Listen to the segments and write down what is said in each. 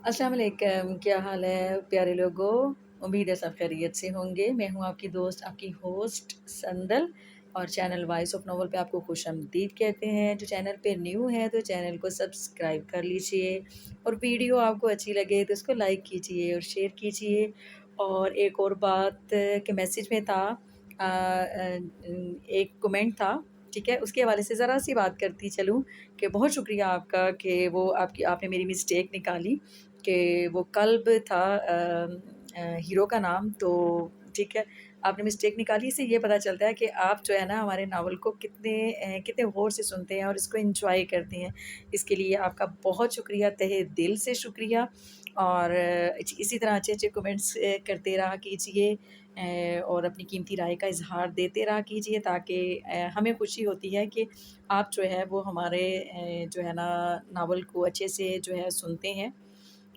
अस्सलाम वालेकुम, क्या हाल है प्यारे लोगों? उम्मीद है सब खैरियत से होंगे। मैं हूँ आपकी दोस्त, आपकी होस्ट संदल और चैनल वॉइस ऑफ नोवेल पे आपको खुशामदीद कहते हैं। जो चैनल पे न्यू है तो चैनल को सब्सक्राइब कर लीजिए और वीडियो आपको अच्छी लगे तो इसको लाइक कीजिए और शेयर कीजिए। और एक और बात के मैसेज में था एक कमेंट था, ठीक है? उसके हवाले से ज़रा सी बात करती चलूँ कि बहुत शुक्रिया आपका कि वो आपने मेरी मिस्टेक निकाली कि वो कल्ब था हीरो का नाम, तो ठीक है, आपने मिस्टेक निकाली। इससे ये पता चलता है कि आप जो है ना हमारे नावल को कितने गौर से सुनते हैं और इसको एंजॉय करते हैं। इसके लिए आपका बहुत शुक्रिया, तहे दिल से शुक्रिया। और इसी तरह अच्छे अच्छे कमेंट्स करते रहा कीजिए और अपनी कीमती राय का इजहार देते रहा कीजिए, ताकि हमें खुशी होती है कि आप जो है वो हमारे जो है ना नावल को अच्छे से जो है सुनते हैं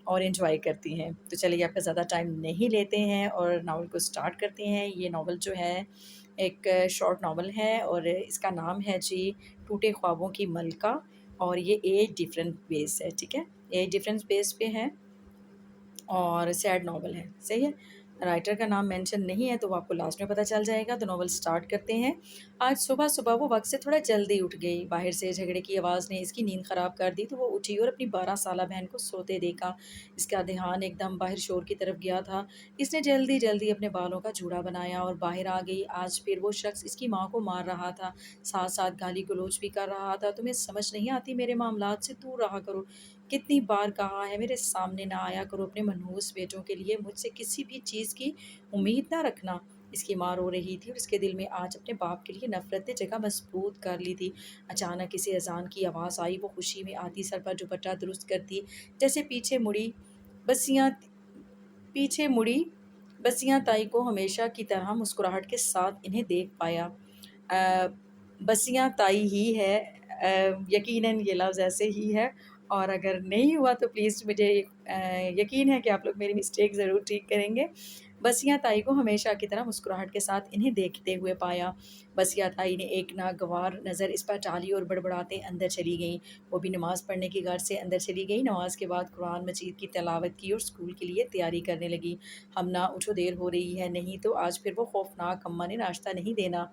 और एंजॉय करती हैं। तो चलिए आपका ज़्यादा टाइम नहीं लेते हैं और नावल को स्टार्ट करते हैं। ये नावल जो है एक शॉर्ट नावल है और इसका नाम है जी टूटे ख्वाबों की मलका। और ये एज डिफरेंट बेस है, ठीक है? एज डिफरेंस बेस पे है और सैड नावल है, सही है। राइटर का नाम मेंशन नहीं है तो वो आपको लास्ट में पता चल जाएगा। तो नावल स्टार्ट करते हैं। आज सुबह-सुबह वो वक़्त से थोड़ा जल्दी उठ गई। बाहर से झगड़े की आवाज़ ने इसकी नींद ख़राब कर दी, तो वो उठी और अपनी 12 साला बहन को सोते देखा। इसका ध्यान एकदम बाहर शोर की तरफ गया था। इसने जल्दी-जल्दी अपने बालों का जूड़ा बनाया और बाहर आ गई। आज फिर वो शख़्स इसकी माँ को मार रहा था, साथ-साथ गाली-गलौज भी कर रहा था। तुम्हें समझ नहीं आती, मेरे मामलात से दूर रहा करो। कितनी बार कहा है मेरे सामने ना आया करो, अपने मनहूस बेटों के लिए मुझसे किसी भी चीज़ की उम्मीद ना रखना। इसकी माँ रो रही थी और इसके दिल में आज अपने बाप के लिए नफ़रत ने जगह मज़बूत कर ली थी। अचानक इसे अज़ान की आवाज़ आई। वो खुशी में आती सर पर दुपट्टा दुरुस्त करती, जैसे बसियाँ पीछे मुड़ी बसियाँ ताई को हमेशा की तरह मुस्कुराहट के साथ इन्हें देख पाया। बसियाँ ताई ही है, यकीनन ये लफ्ज़ ऐसे ही है। और अगर नहीं हुआ तो प्लीज़ मुझे यकीन है कि आप लोग मेरी मिस्टेक ज़रूर ठीक करेंगे। बसिया ताई को हमेशा की तरह मुस्कुराहट के साथ इन्हें देखते हुए पाया। बसिया ताई ने एक नागवार नज़र इस पर डाली और बड़बड़ाते अंदर चली गईं। वो भी नमाज़ पढ़ने की गर्ज से अंदर चली गई। नमाज़ के बाद कुरान मजीद की तिलावत की और स्कूल के लिए तैयारी करने लगी। "हमना उठो, देर हो रही है, नहीं तो आज फिर वो खौफ़नाक अम्मा ने नाश्ता नहीं देना।"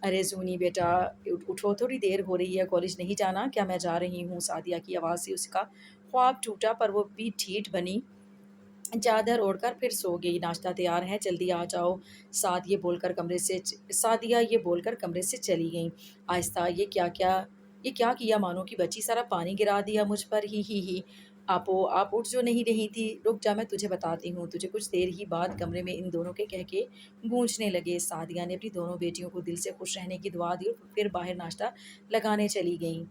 "अरे ज़ूनी बेटा, उठो, थोड़ी देर हो रही है, कॉलेज नहीं जाना?" "क्या, मैं जा रही हूँ।" सादिया की आवाज़ से उसका ख्वाब टूटा, पर वो भी ढीठ बनी, चादर ओढ़कर फिर सो गई। "नाश्ता तैयार है, जल्दी आ जाओ।" सादिया ये बोलकर कमरे से चली गईं। आहिस्ता, ये क्या किया, मानो की बच्ची, सारा पानी गिरा दिया मुझ पर। ही। आप उठ जो नहीं रही थी। रुक जा, मैं तुझे बताती हूँ तुझे। कुछ देर ही बाद कमरे में इन दोनों के कहके गूंजने लगे। सादिया ने अपनी दोनों बेटियों को दिल से खुश रहने की दुआ दी और फिर बाहर नाश्ता लगाने चली गईं।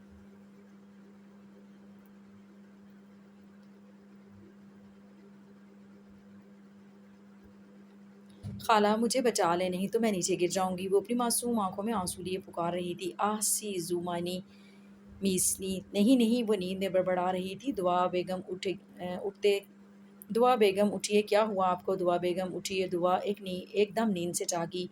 "खाला, मुझे बचा लें, नहीं तो मैं नीचे गिर जाऊँगी।" वो अपनी मासूम आँखों में आँसू लिए पुकार रही थी। "आह सी ज़ुमानी मीसनी।" "नहीं, नहीं।" वो नींद में बड़बड़ा रही थी। दुआ बेगम उठिए, क्या हुआ आपको? दुआ बेगम उठिए। दुआ एकदम नींद से जागी।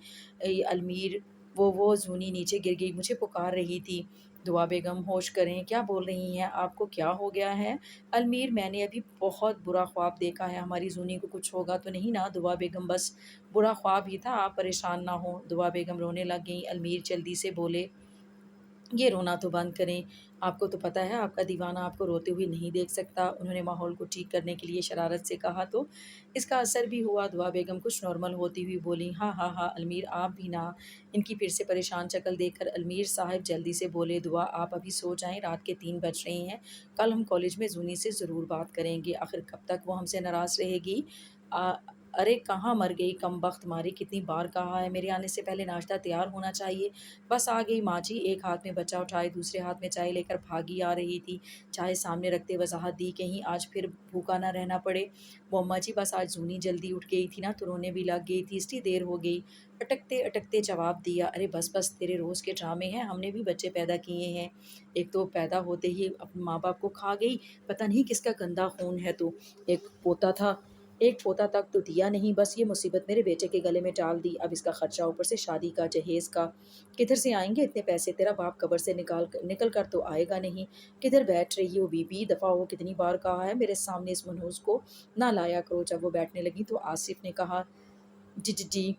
अलमीर, वो ज़ूनी नीचे गिर गई, मुझे पुकार रही थी। दुआ बेगम, होश करें, क्या बोल रही हैं? आपको क्या हो गया है? अलमीर, मैंने अभी बहुत बुरा ख्वाब देखा है, हमारी ज़ूनी को कुछ होगा तो नहीं ना? दुआ बेगम, बस बुरा ख्वाब ही था, आप परेशान ना हों। दुआ बेगम रोने लग गईं। अलमीर जल्दी से बोले, ये रोना तो बंद करें। आपको तो पता है आपका दीवाना आपको रोते हुए नहीं देख सकता। उन्होंने माहौल को ठीक करने के लिए शरारत से कहा तो इसका असर भी हुआ। दुआ बेगम कुछ नॉर्मल होती हुई बोली, हाँ, हाँ, हाँ, अलमीर आप भी ना। इनकी फिर से परेशान शक्ल देखकर अलमीर साहब जल्दी से बोले, दुआ आप अभी सो जाएँ, रात के 3 बज रहे हैं। कल हम कॉलेज में ज़ूनी से ज़रूर बात करेंगे। आखिर कब तक वो हमसे नाराज़ रहेगी? अ, अरे कहाँ मर गई कमबख्त मारी, कितनी बार कहा है मेरे आने से पहले नाश्ता तैयार होना चाहिए। बस आ गई माँ जी। एक हाथ में बच्चा उठाए दूसरे हाथ में चाय लेकर भागी आ रही थी। चाय सामने रखते वज़ाहत दी, कहीं आज फिर भूखा ना रहना पड़े। वो अम्मा जी, बस आज ज़ूनी जल्दी उठ गई थी ना तो रोने भी लग गई थी, इसलिए देर हो गई। अटकते-अटकते जवाब दिया, अरे बस तेरे रोज़ के ड्रामे हैं, हमने भी बच्चे पैदा किए हैं। एक तो पैदा होते ही अपने माँ-बाप को खा गई, पता नहीं किसका गंदा खून है तो। एक पोता था ایک پوتا تک تو دیا نہیں، بس یہ مصیبت میرے بیٹے کے گلے میں ڈال دی، اب اس کا خرچہ اوپر سے شادی کا جہیز کا، کدھر سے آئیں گے اتنے پیسے؟ تیرا باپ قبر سے نکل کر تو آئے گا نہیں، کدھر بیٹھ رہی ہو بی بی، دفعہ ہو کتنی بار کہا ہے میرے سامنے اس منحوس کو نہ لایا کرو۔ جب وہ بیٹھنے لگی تو آصف نے کہا جی جی جی،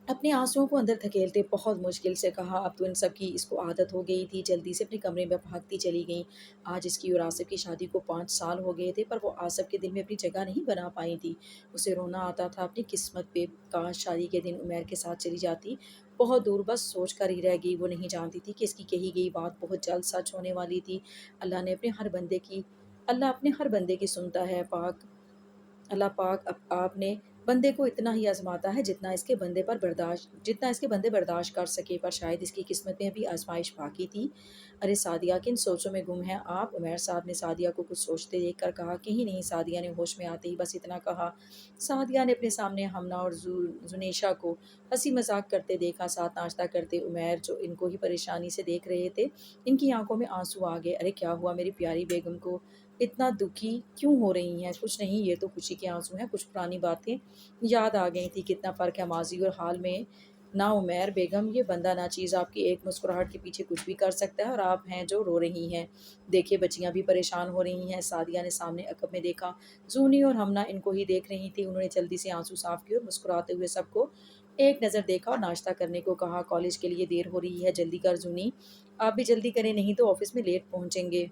اپنے آنسوؤں کو اندر دھکیلتے بہت مشکل سے کہا، اب تو ان سب کی اس کو عادت ہو گئی تھی، جلدی سے اپنے کمرے میں بھاگتی چلی گئیں۔ آج اس کی اور آصف کی شادی کو 5 سال ہو گئے تھے، پر وہ آصف کے دل میں اپنی جگہ نہیں بنا پائی تھی۔ اسے رونا آتا تھا اپنی قسمت پہ، کاش شادی کے دن عمیر کے ساتھ چلی جاتی، بہت دور، بس سوچ کر ہی رہ گئی۔ وہ نہیں جانتی تھی کہ اس کی کہی گئی بات بہت جلد سچ ہونے والی تھی۔ اللہ نے اپنے ہر بندے کی اللہ اپنے ہر بندے کی سنتا ہے پاک اللہ پاک آپ نے بندے کو اتنا ہی آزماتا ہے جتنا اس کے بندے برداشت کر سکے، پر شاید اس کی قسمت میں بھی آزمائش باقی تھی۔ ارے سعدیہ، کن سوچوں میں گم ہیں آپ؟ عمیر صاحب نے سعدیہ کو کچھ سوچتے دیکھ کر کہا۔ کہیں نہیں، سعدیہ نے ہوش میں آتے ہی بس اتنا کہا۔ سعدیہ نے اپنے سامنے ہمنا اور زنیشا کو ہنسی مذاق کرتے دیکھا، ساتھ ناشتہ کرتے عمیر جو ان کو ہی پریشانی سے دیکھ رہے تھے، ان کی آنکھوں میں آنسو آ گئے۔ ارے کیا ہوا میری پیاری بیگم کو اتنا دکھی کیوں ہو رہی ہیں؟ کچھ نہیں، یہ تو خوشی کے آنسو ہیں، کچھ پرانی باتیں یاد آ گئی تھی، کتنا فرق ہے ماضی اور حال میں نا عمیر بیگم، یہ بندہ ناچیز آپ کی ایک مسکراہٹ کے پیچھے کچھ بھی کر سکتا ہے، اور آپ ہیں جو رو رہی ہیں۔ دیکھیے بچیاں بھی پریشان ہو رہی ہیں۔ سعدیہ نے سامنے عقب میں دیکھا، زونی اور ہمنا ان کو ہی دیکھ رہی تھی۔ انہوں نے جلدی سے آنسو صاف کیے اور مسکراتے ہوئے سب کو ایک نظر دیکھا اور ناشتہ کرنے کو کہا۔ کالج کے لیے دیر ہو رہی ہے، جلدی کر زونی، آپ بھی جلدی کریں نہیں تو آفس میں لیٹ پہنچیں گے۔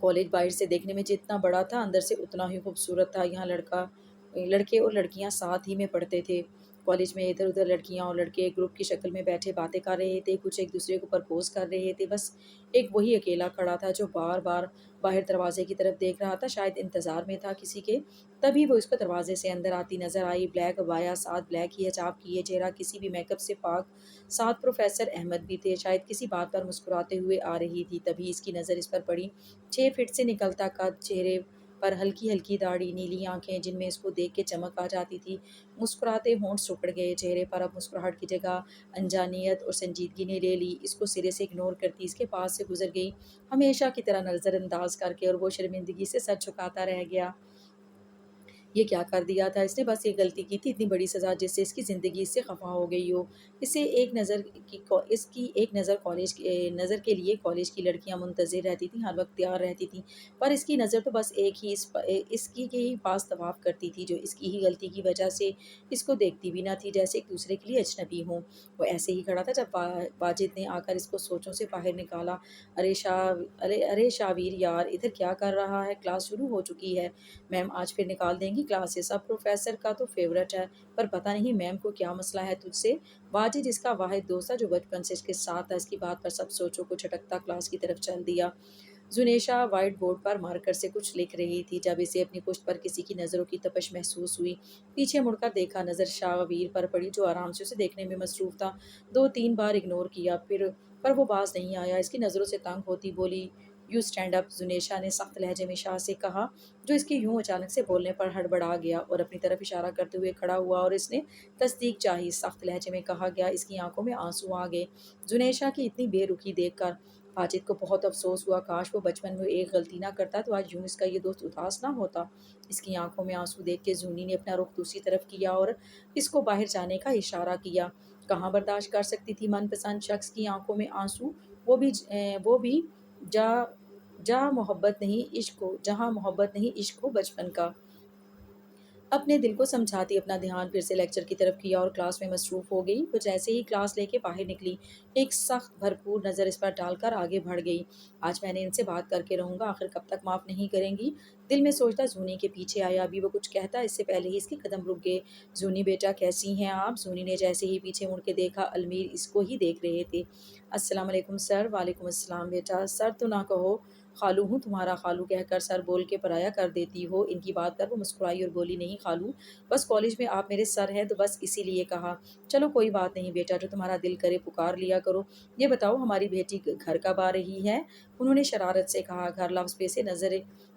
کالج باہر سے دیکھنے میں جتنا بڑا تھا اندر سے اتنا ہی خوبصورت تھا۔ یہاں لڑکے اور لڑکیاں ساتھ ہی میں پڑھتے تھے۔ کالج میں ادھر ادھر لڑکیاں اور لڑکے ایک گروپ کی شکل میں بیٹھے باتیں کر رہے تھے، کچھ ایک دوسرے کو پرپوز کر رہے تھے، بس ایک وہی اکیلا کھڑا تھا جو بار بار باہر دروازے کی طرف دیکھ رہا تھا، شاید انتظار میں تھا کسی کے۔ تبھی وہ اس کو دروازے سے اندر آتی نظر آئی، بلیک ابایا، ساتھ بلیک ہی حجاب کیے، چہرہ کسی بھی میک اپ سے پاک، ساتھ پروفیسر احمد بھی تھے، شاید کسی بات پر مسکراتے ہوئے آ رہی تھی۔ تبھی اس کی نظر اس پر پڑی، 6 فٹ سے نکلتا قد، چہرے پر ہلکی ہلکی داڑھی، نیلی آنکھیں جن میں اس کو دیکھ کے چمک آ جاتی تھی، مسکراتے ہونٹ سکڑ گئے چہرے پر، اب مسکراہٹ کی جگہ انجانیت اور سنجیدگی نے لے لی۔ اس کو سرے سے اگنور کرتی اس کے پاس سے گزر گئی، ہمیشہ کی طرح نظر انداز کر کے، اور وہ شرمندگی سے سر جھکاتا رہ گیا۔ یہ کیا کر دیا تھا اس نے؟ بس ایک غلطی کی تھی، اتنی بڑی سزا جس سے اس کی زندگی اس سے خفا ہو گئی ہو۔ اسے اس کی ایک نظر کے لیے کالج کی لڑکیاں منتظر رہتی تھیں، ہر وقت تیار رہتی تھیں، پر اس کی نظر تو بس ایک ہی اس کی کے ہی پاس طواف کرتی تھی، جو اس کی ہی غلطی کی وجہ سے اس کو دیکھتی بھی نہ تھی، جیسے ایک دوسرے کے لیے اجنبی ہوں۔ وہ ایسے ہی کھڑا تھا جب واجد نے آ کر اس کو سوچوں سے باہر نکالا۔ ارے شاویر یار، ادھر کیا کر رہا ہے؟ کلاس شروع ہو چکی ہے، میم آج پھر نکال دیں گی کلاسز، اب پروفیسر کا تو فیورٹ ہے، پر پتہ نہیں میم کو کیا مسئلہ ہے تجھ سے؟ واجد اس کا واحد دوست تھا جو بچپن سے اس کے ساتھ تھا، اس کی بات پر سب سوچوں کو جھٹکتا کلاس کی طرف چل دیا۔ زنیشا وائٹ بورڈ پر مارکر سے کچھ لکھ رہی تھی، جب اسے اپنی پشت پر کسی کی نظروں کی تپش محسوس ہوئی، پیچھے مڑ کر دیکھا، نظر شاویر پر پڑی جو آرام سے اسے دیکھنے میں مصروف تھا۔ 2 3 بار اگنور کیا، پر وہ باز نہیں آیا، اس کی نظروں سے تنگ ہوتی بولی، یو اسٹینڈ اپ، زنیشا نے سخت لہجے میں شاہ سے کہا، جو اس کے یوں اچانک سے بولنے پر ہڑبڑا گیا اور اپنی طرف اشارہ کرتے ہوئے کھڑا ہوا، اور اس نے تصدیق چاہی۔ سخت لہجے میں کہا گیا، اس کی آنکھوں میں آنسو آ گئے زنیشا کی اتنی بے رخی دیکھ کر۔ ماجد کو بہت افسوس ہوا، کاش وہ بچپن میں ایک غلطی نہ کرتا تو آج یوں اس کا یہ دوست اداس نہ ہوتا۔ اس کی آنکھوں میں آنسو دیکھ کے زونی نے اپنا رخ دوسری طرف کیا اور اس کو باہر جانے کا اشارہ کیا۔ کہاں برداشت کر سکتی تھی من پسند شخص کی آنکھوں میں آنسو، وہ بھی جا جہاں محبت نہیں عشق ہو بچپن کا۔ اپنے دل کو سمجھاتی اپنا دھیان پھر سے لیکچر کی طرف کیا اور کلاس میں مصروف ہو گئی۔ وہ جیسے ہی کلاس لے کے باہر نکلی، ایک سخت بھرپور نظر اس پر ڈال کر آگے بڑھ گئی۔ آج میں نے ان سے بات کر کے رہوں گا، آخر کب تک معاف نہیں کریں گی؟ دل میں سوچتا زونی کے پیچھے آیا، ابھی وہ کچھ کہتا اس سے پہلے ہی اس کے قدم رک گئے۔ زونی بیٹا کیسی ہیں آپ؟ زونی نے جیسے ہی پیچھے مڑ کے دیکھا، المیر اس کو ہی دیکھ رہے تھے۔ السلام علیکم سر۔ وعلیکم السلام بیٹا، سر تو نہ کہو، خالو ہوں تمہارا، خالو کہہ کر سر بول کے پرایا کر دیتی ہو۔ ان کی بات پر وہ مسکرائی اور بولی، نہیں خالو، بس کالج میں آپ میرے سر ہیں تو بس اسی لیے کہا۔ چلو کوئی بات نہیں بیٹا، جو تمہارا دل کرے پکار لیا کرو۔ یہ بتاؤ ہماری بیٹی گھر کب آ رہی ہے؟ انہوں نے شرارت سے کہا۔ گھر لفظ پہ سے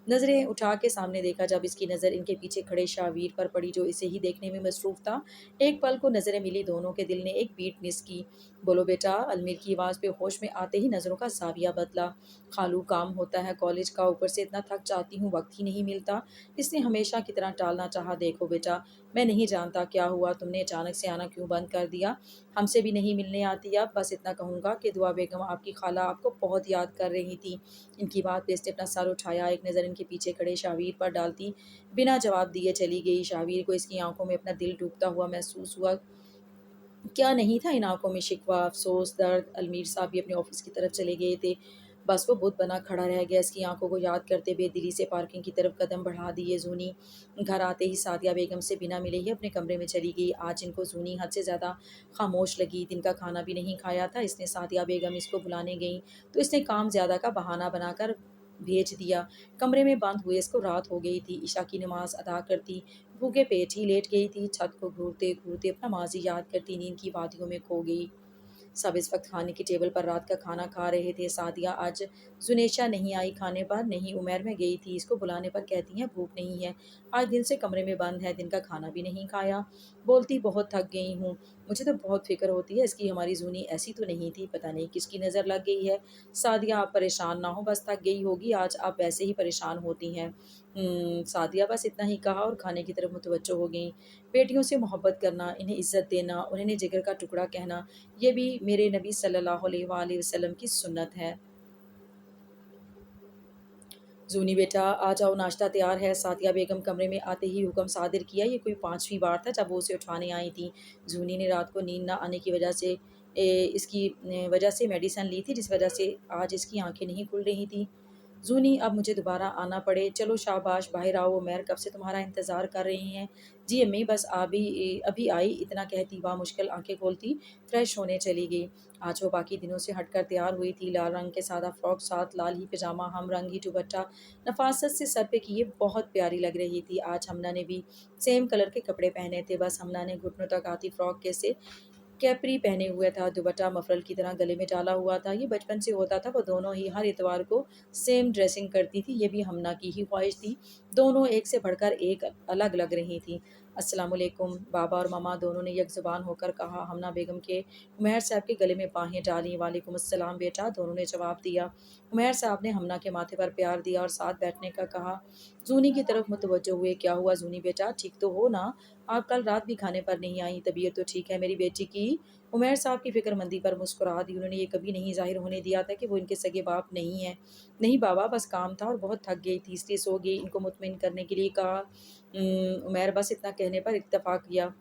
नज़रें उठा के सामने देखा जब इसकी नज़र इनके पीछे खड़े शावीर पर पड़ी जो इसे ही देखने में मसरूफ़ था। एक पल को नज़रें मिली दोनों के दिल ने एक बीट मिस की। बोलो बेटा, अलमीर की आवाज़ पे होश में आते ही नज़रों का ज़ाविया बदला। खालू काम होता है कॉलेज का, ऊपर से इतना थक जाती हूँ वक्त ही नहीं मिलता। इसने हमेशा की तरह टालना चाहा। देखो बेटा, मैं नहीं जानता क्या हुआ, तुमने अचानक से आना क्यों बंद कर दिया। हमसे भी नहीं मिलने आती अब। बस इतना कहूँगा कि दुआ बेगम आपकी खाला आपको बहुत याद कर रही थी। इनकी बात पे इसने अपना सर उठाया, एक नज़र इनके पीछे खड़े शावीर पर डालती बिना जवाब दिए चली गई। शावीर को इसकी आंखों में अपना दिल डूबता हुआ महसूस हुआ। क्या नहीं था इन आंखों में शिकवा, अफसोस, दर्द। अलमीर साहब भी अपने ऑफिस की तरफ चले गए थे। बस वो बुत बना खड़ा रह गया, इसकी आंखों को याद करते हुए दिली से पार्किंग की तरफ कदम बढ़ा दिए। जूनी घर आते ही सादिया बेगम से बिना मिले ही अपने कमरे में चली गई। आज इनको जूनी हद से ज़्यादा खामोश लगी। दिन का खाना भी नहीं खाया था इसने। सादिया बेगम इसको बुलाने गई तो इसने काम ज़्यादा का बहाना बनाकर भेज दिया। कमरे में बंद हुए इसको रात हो गई थी। ईशा की नमाज अदा करती भूखे पेट ही लेट गई थी। छत को घूरते घूरते अपना माजी याद करती नींद की वादियों में खो गई। सब इस वक्त खाने की टेबल पर रात का खाना खा रहे थे। सादिया आज जुनेशा नहीं आई खाने पर, नहीं उमर में गई थी। इसको बुलाने पर कहती हैं भूख नहीं है, आज दिन से कमरे में बंद है, दिन का खाना भी नहीं खाया। बोलती बहुत थक गई हूँ। मुझे तो बहुत फिक्र होती है इसकी, हमारी जूनी ऐसी तो नहीं थी, पता नहीं किसकी नज़र लग गई है। सादिया आप परेशान ना हो, बस थक गई होगी, आज आप वैसे ही परेशान होती हैं। सादिया बस इतना ही कहा और खाने की तरफ मुतवज्जो हो गई। बेटियों से मोहब्बत करना, इन्हें इज्जत देना, उन्हें जिगर का टुकड़ा कहना, ये भी मेरे नबी सल्लल्लाहु अलैहि वसल्लम की सुन्नत है। जूनी बेटा आ जाओ, नाश्ता तैयार है। सादिया बेगम कमरे में आते ही हुक्म सादिर किया। ये कोई पांचवी बार था जब वो उसे उठाने आई थी। जूनी ने रात को नींद न आने की वजह से इसकी वजह से मेडिसन ली थी, जिस वजह से आज इसकी आंखें नहीं खुल रही थी। जूनी, अब मुझे दोबारा आना पड़े, चलो शाबाश, बाहर आओ, उमर कब से तुम्हारा इंतज़ार कर रही हैं। जी अम्मी, बस अभी अभी आई, इतना कहती वह मुश्किल आंखें खोलती फ्रेश होने चली गई। आज वो बाकी दिनों से हटकर तैयार हुई थी। लाल रंग के सादा फ्रॉक, साथ लाल ही पजामा, हम रंग ही दुपट्टा नफासत से सर पे किए बहुत प्यारी लग रही थी। आज हमना ने भी सेम कलर के कपड़े पहने थे। बस हमना ने घुटनों तक आती फ्रॉक के से कैपरी पहने हुए था, दुपट्टा मफरल की तरह गले में डाला हुआ था। ये बचपन से होता था, वो दोनों ही हर इतवार को सेम ड्रेसिंग करती थी। ये भी हमना की ही ख्वाहिश थी। दोनों एक से बढ़कर एक अलग लग रही थी। अस्सलाम वालेकुम, बाबा और मामा दोनों ने एक जुबान होकर कहा। हमना बेगम के उमैर साहब के गले में बाहें डाली। वालेकुम अस्सलाम बेटा, दोनों ने जवाब दिया। उमैर साहब ने हमना के माथे पर प्यार दिया और साथ बैठने का कहा। जूनी की तरफ मुतवज्जो हुए। क्या हुआ जूनी बेटा, ठीक तो हो ना? आप कल रात भी खाने पर नहीं आई, तबीयत तो ठीक है मेरी बेटी की? उमैर साहब की फ़िक्रमंदी पर मुस्कुरा दी। उन्होंने ये कभी नहीं ज़ाहिर होने दिया था कि वो इनके सगे बाप नहीं हैं। नहीं बाबा, बस काम था और बहुत थक गई थी इसलिए सो गई, इनको मुतमिन करने के लिए कहा। उमैर बस इतना कहने पर इत्तेफाक किया।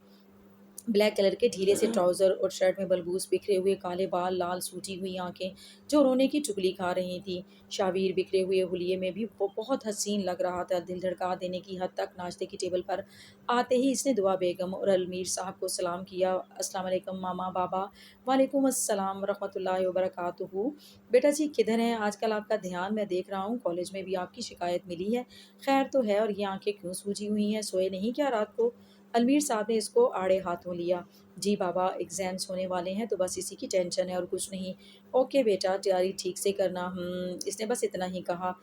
ब्लैक कलर के ढीले से ट्राउज़र और शर्ट में बलबूस, बिखरे हुए काले बाल, लाल सूजी हुई आंखें जो रोने की चुगली खा रही थी। शावीर बिखरे हुए हुलिये में भी वो बहुत हसीन लग रहा था, दिल धड़का देने की हद तक। नाश्ते की टेबल पर आते ही इसने दुआ बेगम और अलमीर साहब को सलाम किया। अस्सलाम वालेकुम मामा, बाबा। वालेकुम अस्सलाम रहमतुल्लाहि व बरकातुहू। बेटा जी किधर हैं आजकल, आपका ध्यान मैं देख रहा हूँ, कॉलेज में भी आपकी शिकायत मिली है। खैर तो है, और ये आंखें क्यों सूजी हुई हैं, सोए नहीं क्या रात को? अलमीर साहब ने इसको आड़े हाथों लिया। जी बाबा, एग्ज़ाम्स होने वाले हैं तो बस इसी की टेंशन है और कुछ नहीं। ओके बेटा, तैयारी ठीक से करना। इसने बस इतना ही कहा।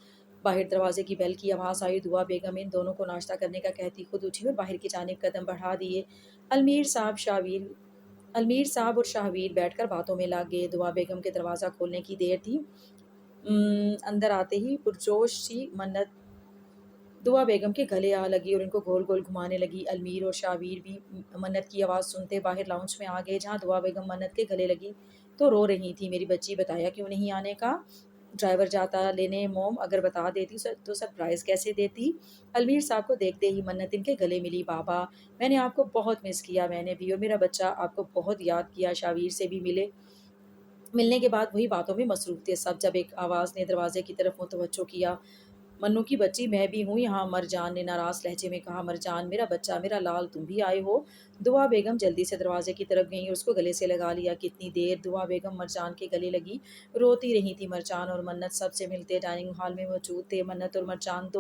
बाहर दरवाजे की बेल की आवाज़ आई। दुआ बेगम इन दोनों को नाश्ता करने का कहती खुद उठी और बाहर की जानिब कदम बढ़ा दिए। अलमीर साहब शावीर अलमीर साहब और शाहवीर बैठकर बातों में लग गए। दुआ बेगम के दरवाज़ा खोलने की देर थी। अंदर आते ही पुरजोश सी मन्नत दुआ बेगम के गले आ लगी और इनको गोल गोल घुमाने लगी। अलमीर और शावीर भी मन्नत की आवाज़ सुनते बाहर लाउंज में आ गए, जहाँ दुआ बेगम मन्नत के गले लगी तो रो रही थी। मेरी बच्ची, बताया क्यों नहीं आने का? ड्राइवर जाता लेने, मोम अगर बता देती तो सरप्राइज़ कैसे देती? अलमीर साहब को देखते ही मन्नत इनके गले मिली। बाबा, मैंने आपको बहुत मिस किया, मैंने भी, और मेरा बच्चा आपको बहुत याद किया। शावीर से भी मिलने के बाद वही बातों में मसरूफ़ थे सब, जब एक आवाज़ ने दरवाजे की तरफ मुतवज्जो किया। मन्नू की बच्ची, मैं भी हूँ यहाँ, मरजान ने नाराज़ लहजे में कहा। मरजान, मेरा बच्चा, मेरा लाल, तुम भी आए हो? दुआ बेगम जल्दी से दरवाजे की तरफ गई और उसको गले से लगा लिया। कितनी देर दुआ बेगम मरजान के गले लगी, रोती रही थी। मरजान और मन्नत सबसे मिलते डाइनिंग हॉल में मौजूद थे। मन्नत और मरजान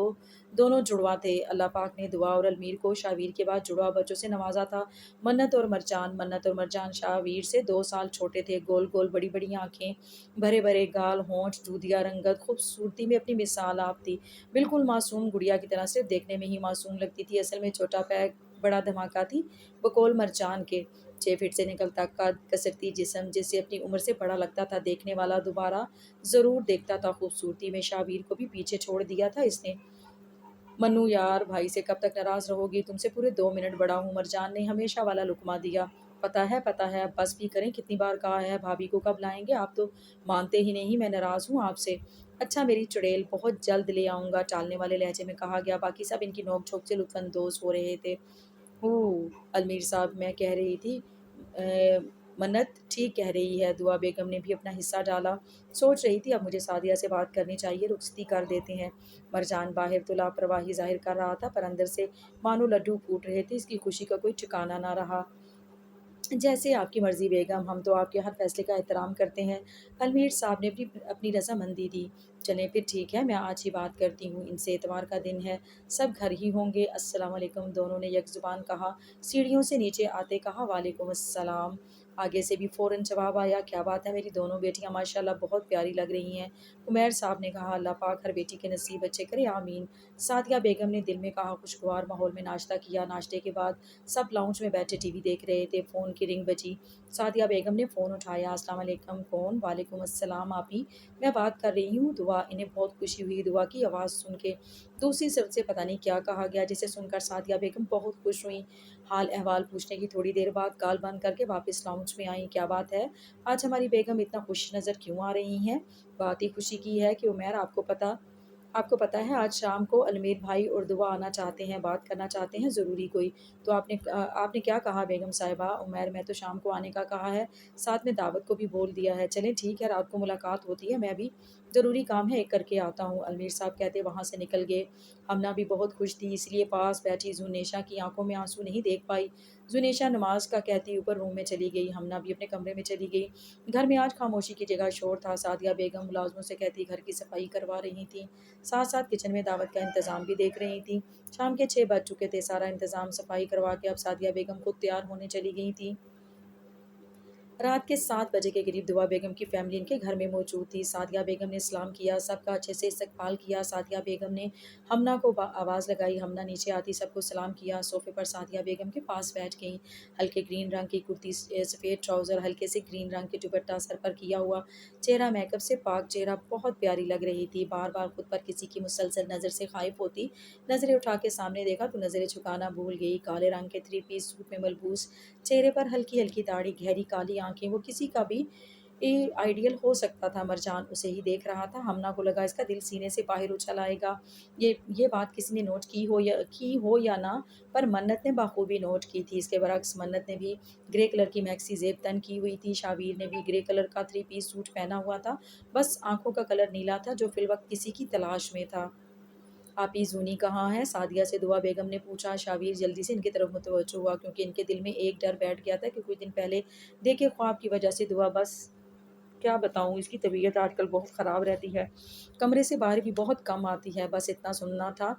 दोनों जुड़वा थे। अल्लाह पाक ने दुआ और अलमीर को शावीर के बाद जुड़वा बच्चों से नवाजा था। मन्नत और मरजान शावीर से 2 साल छोटे थे। गोल गोल बड़ी बड़ी आंखें, भरे भरे गाल, होंठ, दूधिया रंगत, खूबसूरती में अपनी मिसाल आप थी। بالکل मासूम गुड़िया की तरह, सिर्फ देखने में ही मासूम लगती थी. असल में छोटा पैक बड़ा धमाका थी, बकौल मरजान के. 6 फीट से निकलता कद, कसरती जिस्म, जिसे अपनी उम्र से बड़ा लगता था. देखने वाला दोबारा ज़रूर देखता था. खूबसूरती में शाबीर को भी पीछे छोड़ दिया था इसने. मन्नू यार, भाई से कब तक नाराज़ रहोगी? तुमसे पूरे 2 मिनट बड़ा हूँ. मरजान ने हमेशा वाला लुकमा दिया. पता है, अब बस भी करें. कितनी बार कहा है, भाभी को कब लाएंगे? आप तो मानते ही नहीं. मैं नाराज़ हूँ आपसे. अच्छा मेरी चुड़ैल, बहुत जल्द ले आऊँगा, टालने वाले लहजे में कहा गया. बाकी सब इनकी नोक झोंक से लुत्फ़अंदोज़ हो रहे थे. ओह! अलमीर साहब, मैं कह रही थी मन्नत ठीक कह रही है. दुआ बेगम ने भी अपना हिस्सा डाला. सोच रही थी अब मुझे सादिया से बात करनी चाहिए, रुखसती कर देते हैं. मरजान बाहर तो लापरवाही ज़ाहिर कर रहा था, पर अंदर से मानो लड्डू फूट रहे थे. इसकी खुशी का कोई ठिकाना ना रहा. जैसे आपकी मर्ज़ी बेगम, हम तो आपके हर फ़ैसले का एहतराम करते हैं. अलमीर साहब ने अपनी अपनी रज़ामंदी दी. चलें फिर ठीक है, मैं आज ही बात करती हूँ इनसे. इतवार का दिन है, सब घर ही होंगे. अस्सलाम वालेकुम, दोनों ने यकज़ुबान कहा. सीढ़ियों से नीचे आते कहा, वालेकुम अस्सलाम. आगे से भी फ़ौरन जवाब आया. क्या बात है, मेरी दोनों बेटियां माशाल्लाह बहुत प्यारी लग रही हैं. उमैर साहब ने कहा, अल्लाह पाक हर बेटी के नसीब अच्छे करे, आमीन. सादिया बेगम ने दिल में कहा. खुशगवार माहौल में नाश्ता किया. नाश्ते के बाद सब लाउंज में बैठे टीवी देख रहे थे. फ़ोन की रिंग बजी. सादिया बेगम ने फ़ोन उठाया. अस्सलाम वालेकुम. कौन? वालेकुम अस्सलाम आपी. मैं बात कर रही हूँ दुआ. इन्हें बहुत खुशी हुई दुआ की आवाज़ सुन के. दूसरी तरफ से पता नहीं क्या कहा गया, जिसे सुनकर सादिया बेगम बहुत खुश हुई. हाल अहवाल पूछने की थोड़ी देर बाद गाल बंद करके वापस लाउंज में आई. क्या बात है, आज हमारी बेगम इतना खुश नज़र क्यों आ रही हैं? बात ही खुशी की है कि उमैर, आपको पता है आज शाम को अलमीर भाई और दुआ आना चाहते हैं, बात करना चाहते हैं ज़रूरी कोई. तो आपने क्या कहा बेगम साहिबा? उमैर, मैं तो शाम को आने का कहा है, साथ में दावत को भी बोल दिया है. चलें ठीक है, रात को मुलाकात होती है. मैं भी ज़रूरी काम है, एक करके आता हूँ. अलमीर साहब कहते वहाँ से निकल गए. हमना भी बहुत खुश थी, इसलिए पास बैठी जुनेशा की आंखों में आंसू नहीं देख पाई. जुनेशा नमाज का कहती ऊपर रूम में चली गई. हमना भी अपने कमरे में चली गई. घर में आज खामोशी की जगह शोर था. सादिया बेगम मुलाजमों से कहती घर की सफाई करवा रही थी, साथ साथ किचन में दावत का इंतज़ाम भी देख रही थी. शाम के 6 बज चुके थे. सारा इंतज़ाम सफाई करवा के अब सादिया बेगम खुद तैयार होने चली गई थी. रात के 7 बजे के करीब दुआ बेगम की फैमिली इनके घर में मौजूद थी. सादिया बेगम ने सलाम किया, सबका अच्छे से इस्तकबाल किया. सादिया बेगम ने हमना को आवाज़ लगाई. हमना नीचे आती सबको सलाम किया. सोफ़े पर सादिया बेगम के पास बैठ गई. हल्के ग्रीन रंग की कुर्ती, सफ़ेद ट्राउज़र, हल्के से ग्रीन रंग के दुपट्टा, सर पर किया हुआ चेहरा मेकअप से पाक चेहरा, बहुत प्यारी लग रही थी. बार बार खुद पर किसी की मुसलसल नज़र से खाइफ होती. नज़रें उठा के सामने देखा तो नज़रें झुकाना भूल गई. काले रंग के 3 पीस सूट में मलबूस चेहरे पर हल्की हल्की दाढ़ी, गहरी काली आंखें. वो किसी का भी आइडियल हो सकता था. मरजान उसे ही देख रहा था. हमना को लगा इसका दिल सीने से बाहर उछल आएगा. ये बात किसी ने नोट की हो या ना, पर मन्नत ने बाखूबी नोट की थी. इसके बरक्स मन्नत ने भी ग्रे कलर की मैक्सी जेब तन की हुई थी. शाबीर ने भी ग्रे कलर का 3 पीस सूट पहना हुआ था. बस आंखों का कलर नीला था, जो फिलवक्त किसी की तलाश में था. आपी ज़ूनी कहाँ है? सादिया से दुआ बेगम ने पूछा. शाबीर जल्दी से इनकी तरफ मुतवज्जो हुआ, क्योंकि इनके दिल में एक डर बैठ गया था कि कुछ दिन पहले देखे ख्वाब की वजह से दुआ, बस क्या बताऊँ, इसकी तबीयत आजकल बहुत ख़राब रहती है. कमरे से बाहर भी बहुत कम आती है. बस इतना सुनना था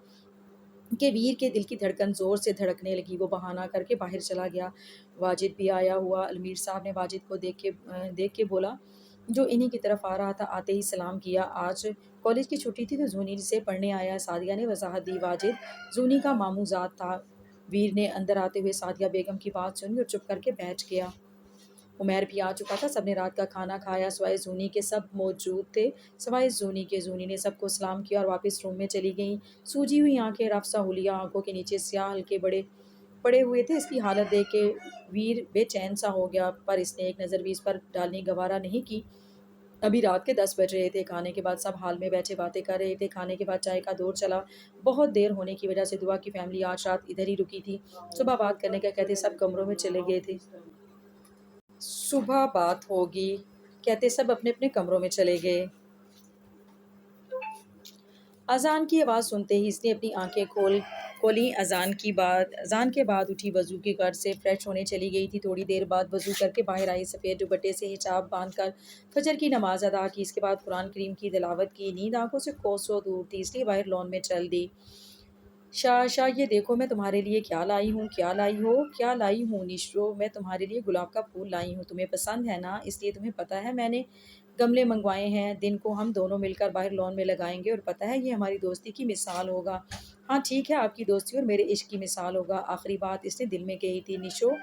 कि वीर के दिल की धड़कन ज़ोर से धड़कने लगी. वो बहाना करके बाहर चला गया. वाजिद भी आया हुआ. अलमीर साहब ने वाजिद को देख के बोला, जो इन्हीं की तरफ आ रहा था. आते ही सलाम किया. आज कॉलेज की छुट्टी थी तो जूनी से पढ़ने आया. सादिया ने वजाहत दी. वाजिद जूनी का मामूजात था. वीर ने अंदर आते हुए सादिया बेगम की बात सुनी और चुप करके बैठ गया. उमैर भी आ चुका था. सबने रात का खाना खाया. सिवाय जूनी के सब मौजूद थे. सिवाय जूनी के. जूनी ने सबको सलाम किया और वापस रूम में चली गई. सूजी हुई आंखें, रफ सा हुलिया, आंखों के नीचे स्याह हल्के बड़े पड़े हुए थे. इसकी हालत देख के वीर बेचैन सा हो गया, पर इसने एक नज़र भी इस पर डालनी गवारा नहीं की. अभी रात के 10 बज रहे थे. खाने के बाद सब हाल में बैठे बातें कर रहे थे. खाने के बाद चाय का दौर चला. बहुत देर होने की वजह से दुआ की फैमिली आज रात इधर ही रुकी थी. सुबह बात करने का कहते सब कमरों में चले गए थे. सुबह बात होगी कहते सब अपने अपने कमरों में चले गए. अजान की आवाज़ सुनते ही इसने अपनी आंखें खोली. अजान के बाद उठी. वज़ू की गर्द से फ्रेश होने चली गई थी. थोड़ी देर बाद वज़ू करके बाहर आई. सफ़ेद दुपट्टे से हिजाब बांधकर फजर की नमाज अदा की. इसके बाद कुरान करीम की तिलावत की. नींद आंखों से कोसों दूर थी, इसलिए बाहर लॉन में चल दी. शाह ये देखो मैं तुम्हारे लिए क्या लाई हूँ. क्या लाई हूँ निशरो? मैं तुम्हारे लिए गुलाब का फूल लाई हूँ. तुम्हें पसंद है ना, इसलिए तुम्हें पता है मैंने गमले मंगवाए हैं, दिन को हम दोनों मिलकर बाहर लॉन में लगाएंगे और पता है ये हमारी दोस्ती की मिसाल होगा। हाँ ठीक है, आपकी दोस्ती और मेरे इश्क की मिसाल होगा। आखिरी बात इसने दिल में कही थी। निशो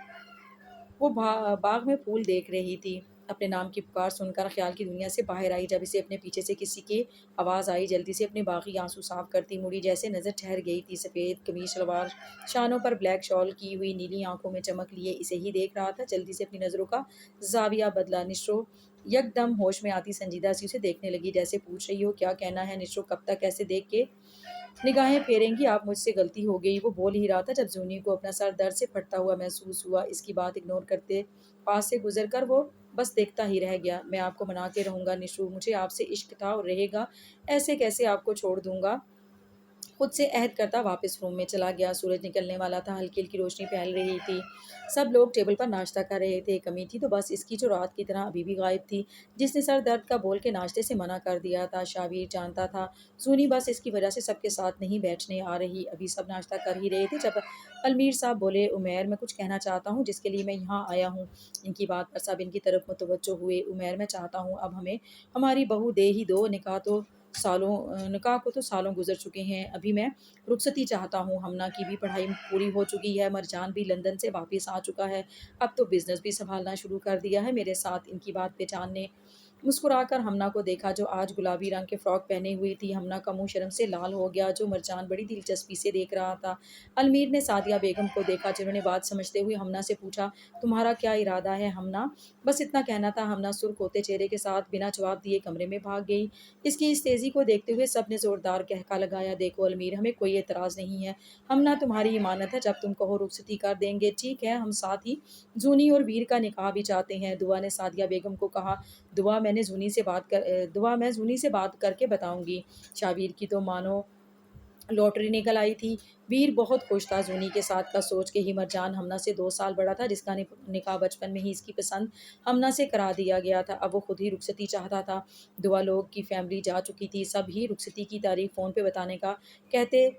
वो बाग में फूल देख रही थी। अपने नाम की पुकार सुनकर ख्याल की दुनिया से बाहर आई। जब इसे अपने पीछे से किसी की आवाज़ आई, जल्दी से अपने बाकी आंसू साफ करती मुड़ी, जैसे नज़र ठहर गई थी। सफ़ेद कमीज सलवार, शानों पर ब्लैक शॉल की हुई, नीली आंखों में चमक लिए इसे ही देख रहा था। जल्दी से अपनी नज़रों का जाविया बदला। निशो यकदम होश में आती संजीदा सी उसे देखने लगी, जैसे पूछ रही हो क्या कहना है। निशो कब तक ऐसे देख के निगाहें फेरेंगी, आप मुझसे गलती हो गई। वो बोल ही रहा था जब जूनी को अपना सर दर्द से फटता हुआ महसूस हुआ। इसकी बात इग्नोर करते पास से गुजर कर वो बस देखता ही रह गया। मैं आपको मना के रहूंगा निशु, मुझे आपसे इश्क था और रहेगा। ऐसे कैसे आपको छोड़ दूंगा। खुद से अहद करता वापस रूम में चला गया। सूरज निकलने वाला था, हल्की हल्की रोशनी फैल रही थी। सब लोग टेबल पर नाश्ता कर रहे थे। कमी थी तो बस इसकी जो रात की तरह अभी भी गायब थी, जिसने सर दर्द का बोल के नाश्ते से मना कर दिया था। शाबिर जानता था सूनी बस इसकी वजह से सबके साथ नहीं बैठने आ रही। अभी सब नाश्ता कर ही रहे थे जब अलमीर साहब बोले, उमैर मैं कुछ कहना चाहता हूँ जिसके लिए मैं यहाँ आया हूँ। इनकी बात पर सब इनकी तरफ मुतवज्जो हुए। उमैर मैं चाहता हूँ अब हमें हमारी बहू दे ही दो। निकाह को तो सालों गुजर चुके हैं। अभी मैं रुखसती चाहता हूँ। हमना की भी पढ़ाई पूरी हो चुकी है, मरजान भी लंदन से वापस आ चुका है, अब तो बिजनेस भी संभालना शुरू कर दिया है मेरे साथ। इनकी बात पे जान ने मुस्कुराकर हमना को देखा, जो आज गुलाबी रंग के फ्रॉक पहने हुई थी। हमना का मुंह शर्म से लाल हो गया, जो मरजान बड़ी दिलचस्पी से देख रहा था। अलमीर ने सादिया बेगम को देखा, जिन्होंने बात समझते हुए हमना से पूछा, तुम्हारा क्या इरादा है हमना। बस इतना कहना था। हमना सुर्ख होते चेहरे के साथ बिना जवाब दिए कमरे में भाग गई। इसकी इस तेजी को देखते हुए सबने जोरदार कहका लगाया, देखो अलमीर हमें कोई एतराज़ नहीं है, हम ना तुम्हारी इमानत है, जब तुम कहो रुखसती कर देंगे। ठीक है, हम साथ ही जूनी और वीर का निकाह भी चाहते हैं। दुआ ने सादिया बेगम को कहा, दुआ मैं जूनी से बात करके बताऊंगी। शाबीर की तो मानो लॉटरी निकल आई थी। वीर बहुत खुश था जूनी के साथ का सोच के ही। मरजान हमना से 2 साल बड़ा था, जिसका निकाह बचपन में ही इसकी पसंद हमना से करा दिया गया था। अब वो खुद ही रुखसती चाहता था। दुआ लोग की फैमिली जा चुकी थी, सब ही रुखसती की तारीख फ़ोन पे बताने का कहते।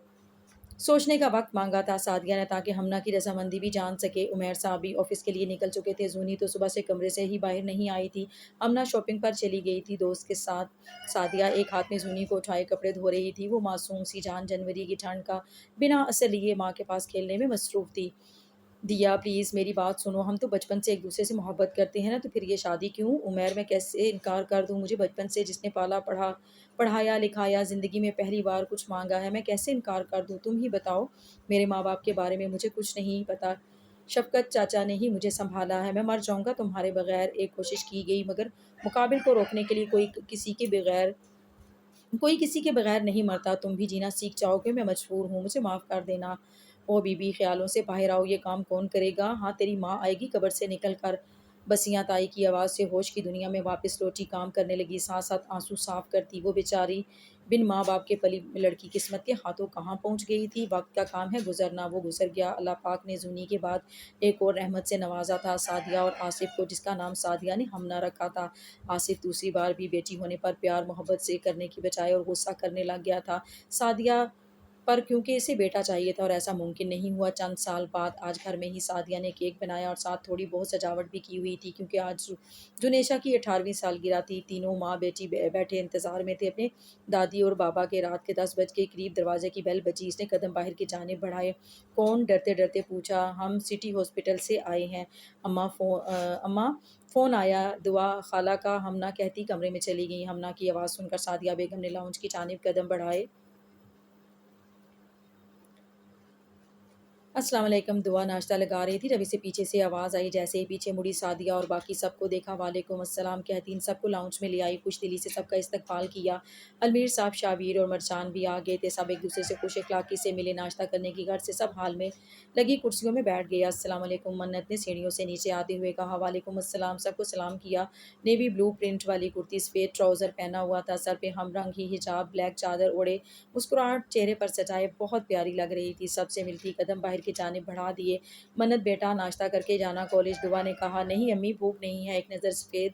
सोचने का वक्त मांगा था सादिया ने, ताकि हमना की रजामंदी भी जान सके। उमैर साहब भी ऑफिस के लिए निकल चुके थे। जूनी तो सुबह से कमरे से ही बाहर नहीं आई थी। हमना शॉपिंग पर चली गई थी दोस्त के साथ। सादिया एक हाथ में जूनी को उठाए कपड़े धो रही थी। वो मासूम सी जान जनवरी की ठंड का बिना असर लिए माँ के पास खेलने में मसरूफ थी। दिया प्लीज़ मेरी बात सुनो, हम तो बचपन से एक दूसरे से मोहब्बत करते हैं ना, तो फिर ये शादी क्यों। उमैर मैं कैसे इनकार कर दूँ, मुझे बचपन से जिसने पाला पढ़ाया लिखाया, ज़िंदगी में पहली बार कुछ मांगा है, मैं कैसे इनकार कर दूँ। तुम ही बताओ, मेरे माँ बाप के बारे में मुझे कुछ नहीं पता। शफकत चाचा ने ही मुझे संभाला है। मैं मर जाऊँगा तुम्हारे बगैर। एक कोशिश की गई, मगर मुकाबिल को रोकने के लिए कोई किसी के बगैर नहीं मरता। तुम भी जीना सीख जाओगे, मैं मजबूर हूँ, मुझे माफ़ कर देना। ओ बीबी ख्यालों से बाहर आओ, ये काम कौन करेगा। हाँ तेरी माँ आएगी कब्र से निकल कर। बसियां ताई की आवाज़ से होश की दुनिया में वापस लौटी, काम करने लगी, साथ साथ आंसू साफ करती। वो बेचारी बिन माँ बाप के पली लड़की किस्मत के हाथों कहाँ पहुँच गई थी। वक्त का काम है गुजरना, वो गुजर गया। अल्लाह पाक ने जूनी के बाद एक और रहमत से नवाजा था, सादिया और आसिफ को, जिसका नाम सादिया ने हमना रखा था। आसिफ दूसरी बार भी बेटी होने पर प्यार मोहब्बत से करने की बजाय और गुस्सा करने लग गया था सादिया पर, क्योंकि इसे बेटा चाहिए था और ऐसा मुमकिन नहीं हुआ। चंद साल बाद आज घर में ही सादिया ने केक बनाया और साथ थोड़ी बहुत सजावट भी की हुई थी, क्योंकि आज जुनेशा की 18वीं सालगिरह थी। तीनों माँ बेटी बैठे इंतजार में थे अपने दादी और बाबा के। रात के 10 बज के करीब दरवाजे की बेल बजी। इसने कदम बाहर की जानिब बढ़ाए। कौन, डरते डरते पूछा। हम सिटी हॉस्पिटल से आए हैं अम्मा, फ़ोन आया दुआ खाला का, हमना कहती कमरे में चली गई। हमना की आवाज़ सुनकर सादिया बेगम ने लाउंज की जानिब कदम बढ़ाए। अस्सलाम वालेकुम। दुआ नाश्ता लगा रही थी, जब इसे पीछे से आवाज़ आई। जैसे ही पीछे मुड़ी सादिया और बाकी सबको देखा, वालेकुम अस्सलाम कहती इन सबको लाउंज में ले आई। खुश दिली से सबका इस्तकबाल किया। अलमीर साहब, शाबीर और मरजान भी आ गए थे। सब एक दूसरे से खुश अखलाकी से मिले। नाश्ता करने की घर से सब हाल में लगी कुर्सियों में बैठ गया। अस्सलाम वालेकुम, मन्नत ने सीढ़ियों से नीचे आते हुए कहा। वालेकुम अस्सलाम, सबको सलाम किया। नेवी ब्लू प्रिंट वाली कुर्ती, सफ़ेद ट्राउज़र पहना हुआ था, सर पे हम रंग ही हिजाब, ब्लैक चादर ओढ़े, मुस्कुराहट चेहरे पर सजाए, बहुत प्यारी लग रही थी। सबसे मिलती कदम बाहर की जानिब बढ़ा दिए। मन्नत बेटा नाश्ता करके जाना कॉलेज। दुआ ने कहा, नहीं अम्मी भूख नहीं है। एक नज़र सफ़ेद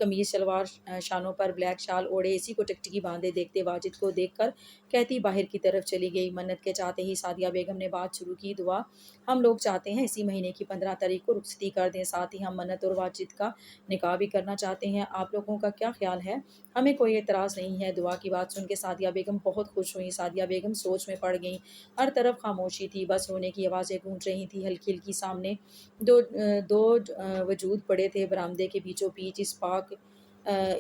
कमीज़ शलवार शानों पर ब्लैक शाल ओढ़े इसी को टिकटिकी बांधे देखते वाजिद को देखकर कहती बाहर की तरफ चली गई। मन्नत के चाहते ही सादिया बेगम ने बात शुरू की। दुआ, हम लोग चाहते हैं इसी महीने की 15 तारीख को रुखसती कर दें, साथ ही हम मन्नत और वाजिद का निकाह भी करना चाहते हैं। आप लोगों का क्या ख्याल है? हमें कोई एतराज़ नहीं है। दुआ की बात सुन के सादिया बेगम बहुत खुश हुई। सादिया बेगम सोच में पड़ गईं। हर तरफ खामोशी थी, बस रोने की आवाज़ें गूंज रही थी हल्की हल्की। सामने दो वजूद पड़े थे बरामदे के बीचों बीच।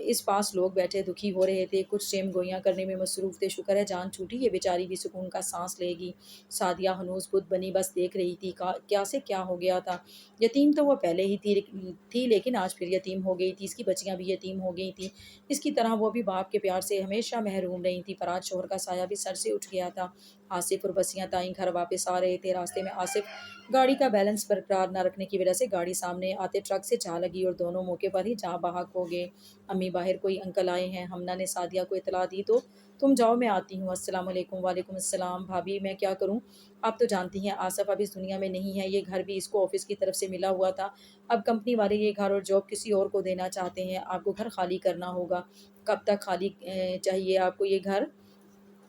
इस पास लोग बैठे दुखी हो रहे थे, कुछ शेम गोइयाँ करने में मसरूफ़ थे। शुक्र है जान छूटी, ये बेचारी भी सुकून का सांस लेगी। सादिया हनूस बुद्ध बनी बस देख रही थी। क्या से क्या हो गया था। यतीम तो वो पहले ही थी, लेकिन आज फिर यतीम हो गई थी। इसकी बच्चियां भी यतीम हो गई थी। इसकी तरह वो भी बाप के प्यार से हमेशा महरूम रही थी। पर आज शोहर का साया भी सर से उठ गया था। आसिफ और बसियां ताई घर वापस आ रहे थे। रास्ते में आसिफ गाड़ी का बैलेंस बरकरार न रखने की वजह से गाड़ी सामने आते ट्रक से जा लगी और दोनों मौके पर ही जहाँ बहक हो गए। अम्मी बाहर कोई अंकल आए हैं। हमना ने सादिया को इतला दी तो तुम जाओ मैं आती हूँ। अस्सलाम वालेकुम। वालेकुम अस्सलाम। भाभी मैं क्या करूँ? आप तो जानती हैं आसफ अब इस दुनिया में नहीं है। ये घर भी इसको ऑफिस की तरफ से मिला हुआ था। अब कंपनी वाले ये घर और जॉब किसी और को देना चाहते हैं। आपको घर खाली करना होगा। कब तक खाली चाहिए आपको ये घर?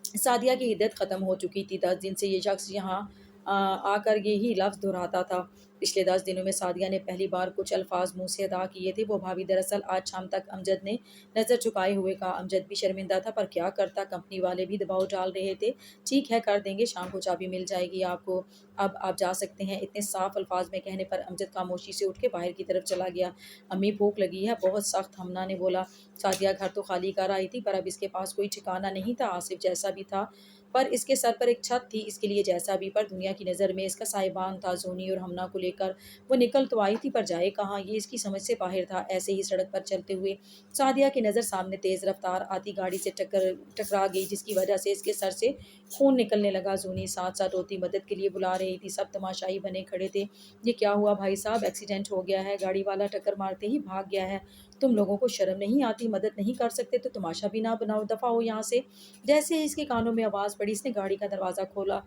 सादिया की इद्दत ख़त्म हो चुकी थी। 10 दिन से ये शख्स यहाँ आकर यही लफ्ज़ दोहराता था। पिछले 10 दिनों में सादिया ने पहली बार कुछ अल्फाज मुंह से अदा किए थे। वो भाभी दरअसल आज शाम तक अमजद ने नज़र झुकाए हुए कहा। अमजद भी शर्मिंदा था, पर क्या करता, कंपनी वाले भी दबाव डाल रहे थे। ठीक है कर देंगे, शाम को चाबी मिल जाएगी आपको। अब आप जा सकते हैं। इतने साफ अल्फाज में कहने पर अमजद खामोशी से उठ के बाहर की तरफ चला गया। अम्मी भूख लगी है बहुत सख्त, हमना ने बोला। सादिया घर तो खाली कर आई थी, पर अब इसके पास कोई ठिकाना नहीं था। आसिफ जैसा भी था, पर इसके सर पर एक छत थी। इसके लिए जैसा भी, पर दुनिया की नज़र में इसका साहिबान था। जोनी और हमना को लेकर वो निकल तो आई थी, पर जाए कहाँ, ये इसकी समझ से बाहर था। ऐसे ही सड़क पर चलते हुए सादिया की नज़र सामने तेज़ रफ्तार आती गाड़ी से टकरा गई, जिसकी वजह से इसके सर से खून निकलने लगा। जोनी साथ साथ रोती मदद के लिए बुला रही थी। सब तमाशाई बने खड़े थे। ये क्या हुआ भाई साहब? एक्सीडेंट हो गया है, गाड़ी वाला टक्कर मारते ही भाग गया है। तुम लोगों को शर्म नहीं आती? मदद नहीं कर सकते तो तमाशा भी ना बनाओ, दफ़ा हो यहाँ से। जैसे ही इसके कानों में आवाज़ पड़ी, इसने गाड़ी का दरवाज़ा खोला,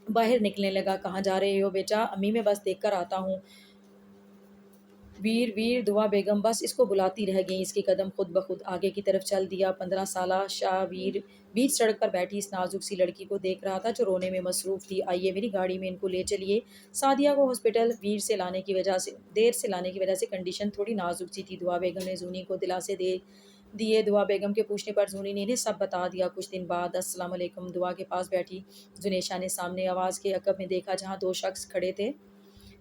बाहर निकलने लगा। कहाँ जा रहे हो बेटा? अम्मी मैं बस देख कर आता हूँ। वीर वीर दुआ बेगम बस इसको बुलाती रह गई। इसके कदम खुद ब खुद आगे की तरफ चल दिया। 15 साला शाह वीर बीच सड़क पर बैठी इस नाजुक सी लड़की को देख रहा था जो रोने में मसरूफ़ थी। आइए मेरी गाड़ी में इनको ले चलिए। सादिया को हॉस्पिटल देर से लाने की वजह से कंडीशन थोड़ी नाजुक सी थी। दुआ बेगम ने जूनी को दिलासे दे दिए। दुआ बेगम के पूछने पर जूनी ने इन्हें सब बता दिया। कुछ दिन बाद अस्सलाम वालेकुम। दुआ के पास बैठी जुनेशा ने सामने आवाज़ के अकब में देखा जहाँ दो शख्स खड़े थे।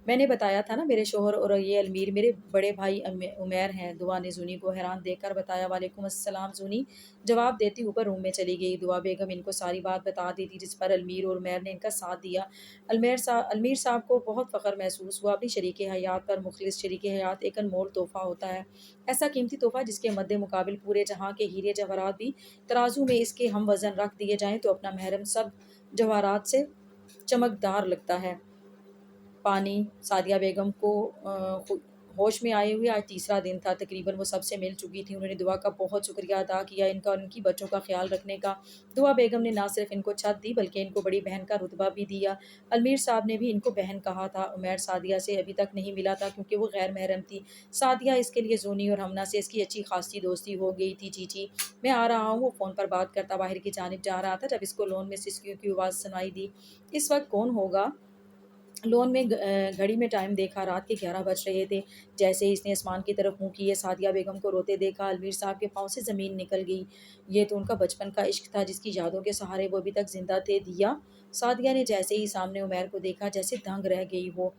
मैंने बताया था ना, मेरे शोहर और ये अलमीर मेरे बड़े भाई उमैर हैं। दुआ ने जूनी को हैरान देखकर बताया। वालेकुम अस्सलाम। जूनी जवाब देती ऊपर रूम में चली गई। दुआ बेगम इनको सारी बात बता दी थी, जिस पर अलमीर और उमैर ने इनका साथ दिया। अलमीर साहब को बहुत फ़ख्र महसूस हुआ। अपनी शरीक हयात पर मुखलिस शरीक हयात एक अनमोल तोहफ़ा होता है। ऐसा कीमती तोहफ़ा जिसके मद्दे मुकाबिल पूरे जहाँ के हीरे जवाहरात भी तराजू में इसके हम वज़न रख दिए जाएँ तो अपना महरम सब जवाहरात से चमकदार लगता है। पानी सादिया बेगम को होश में आए हुए आज तीसरा दिन था। तकरीबन वो सबसे मिल चुकी थी। उन्होंने दुआ का बहुत शुक्रिया अदा किया, इनका और इनकी बच्चों का ख्याल रखने का। दुआ बेगम ने ना सिर्फ इनको छत दी, बल्कि इनको बड़ी बहन का रुतबा भी दिया। अलमीर साहब ने भी इनको बहन कहा था। उमैर सादिया से अभी तक नहीं मिला था क्योंकि वो गैर महरम थी। सादिया इसके लिए जोनी और हमना से इसकी अच्छी खासी दोस्ती हो गई थी। जी मैं आ रहा हूँ। वो फ़ोन पर बात करता बाहर की जानिब जा रहा था जब इसको लोन में सिसकियों की आवाज़ सुनाई दी। इस वक्त कौन होगा? लोन में घड़ी में टाइम देखा, रात के 11 बज रहे थे। जैसे ही इसने आसमान की तरफ मुँह किए, सादिया बेगम को रोते देखा। अलमीर साहब के पाँव से ज़मीन निकल गई। ये तो उनका बचपन का इश्क था, जिसकी यादों के सहारे वो अभी तक ज़िंदा थे। दिया। सादिया ने जैसे ही सामने उमैर को देखा, जैसे दंग रह गई हो।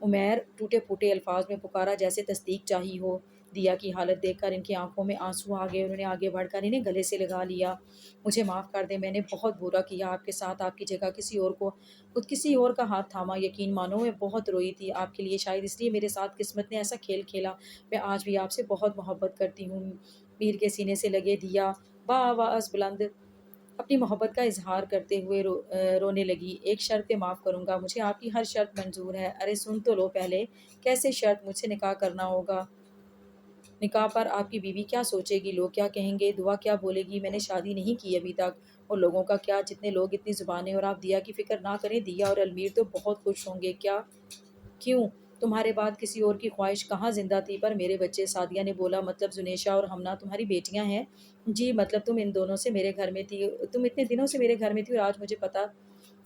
उमैर टूटे फूटे अल्फाज में पुकारा, जैसे तस्दीक चाही हो। दिया की हालत देखकर इनकी आंखों में आंसू आ गए। उन्होंने आगे बढ़कर इन्हें गले से लगा लिया। मुझे माफ़ कर दें, मैंने बहुत बुरा किया आपके साथ। आपकी जगह किसी और का हाथ थामा। यकीन मानो मैं बहुत रोई थी आपके लिए, शायद इसलिए मेरे साथ किस्मत ने ऐसा खेल खेला। मैं आज भी आपसे बहुत मोहब्बत करती हूँ। मीर के सीने से लगे दिया आवाज़ बुलंद अपनी मोहब्बत का इज़हार करते हुए रोने लगी। एक शर्त पे माफ़ करूँगा, मुझे आपकी हर शर्त मंज़ूर है। अरे सुन तो लो पहले। कैसे शर्त? मुझसे निकाह करना होगा। निकाह पर आपकी बीवी क्या सोचेगी? लोग क्या कहेंगे? दुआ क्या बोलेगी? मैंने शादी नहीं की अभी तक। और लोगों का क्या? जितने लोग इतनी ज़ुबानें। और आप दिया की फ़िक्र ना करें, दिया और अलमीर तो बहुत खुश होंगे। क्या? क्यों? تمہارے بعد کسی اور کی خواہش کہاں زندہ تھی پر میرے بچے؟ سعدیہ نے بولا مطلب زنیشا اور ہمنا تمہاری بیٹیاں ہیں؟ جی مطلب تم ان دونوں سے میرے گھر میں تھی، تم اتنے دنوں سے میرے گھر میں تھی اور آج مجھے پتا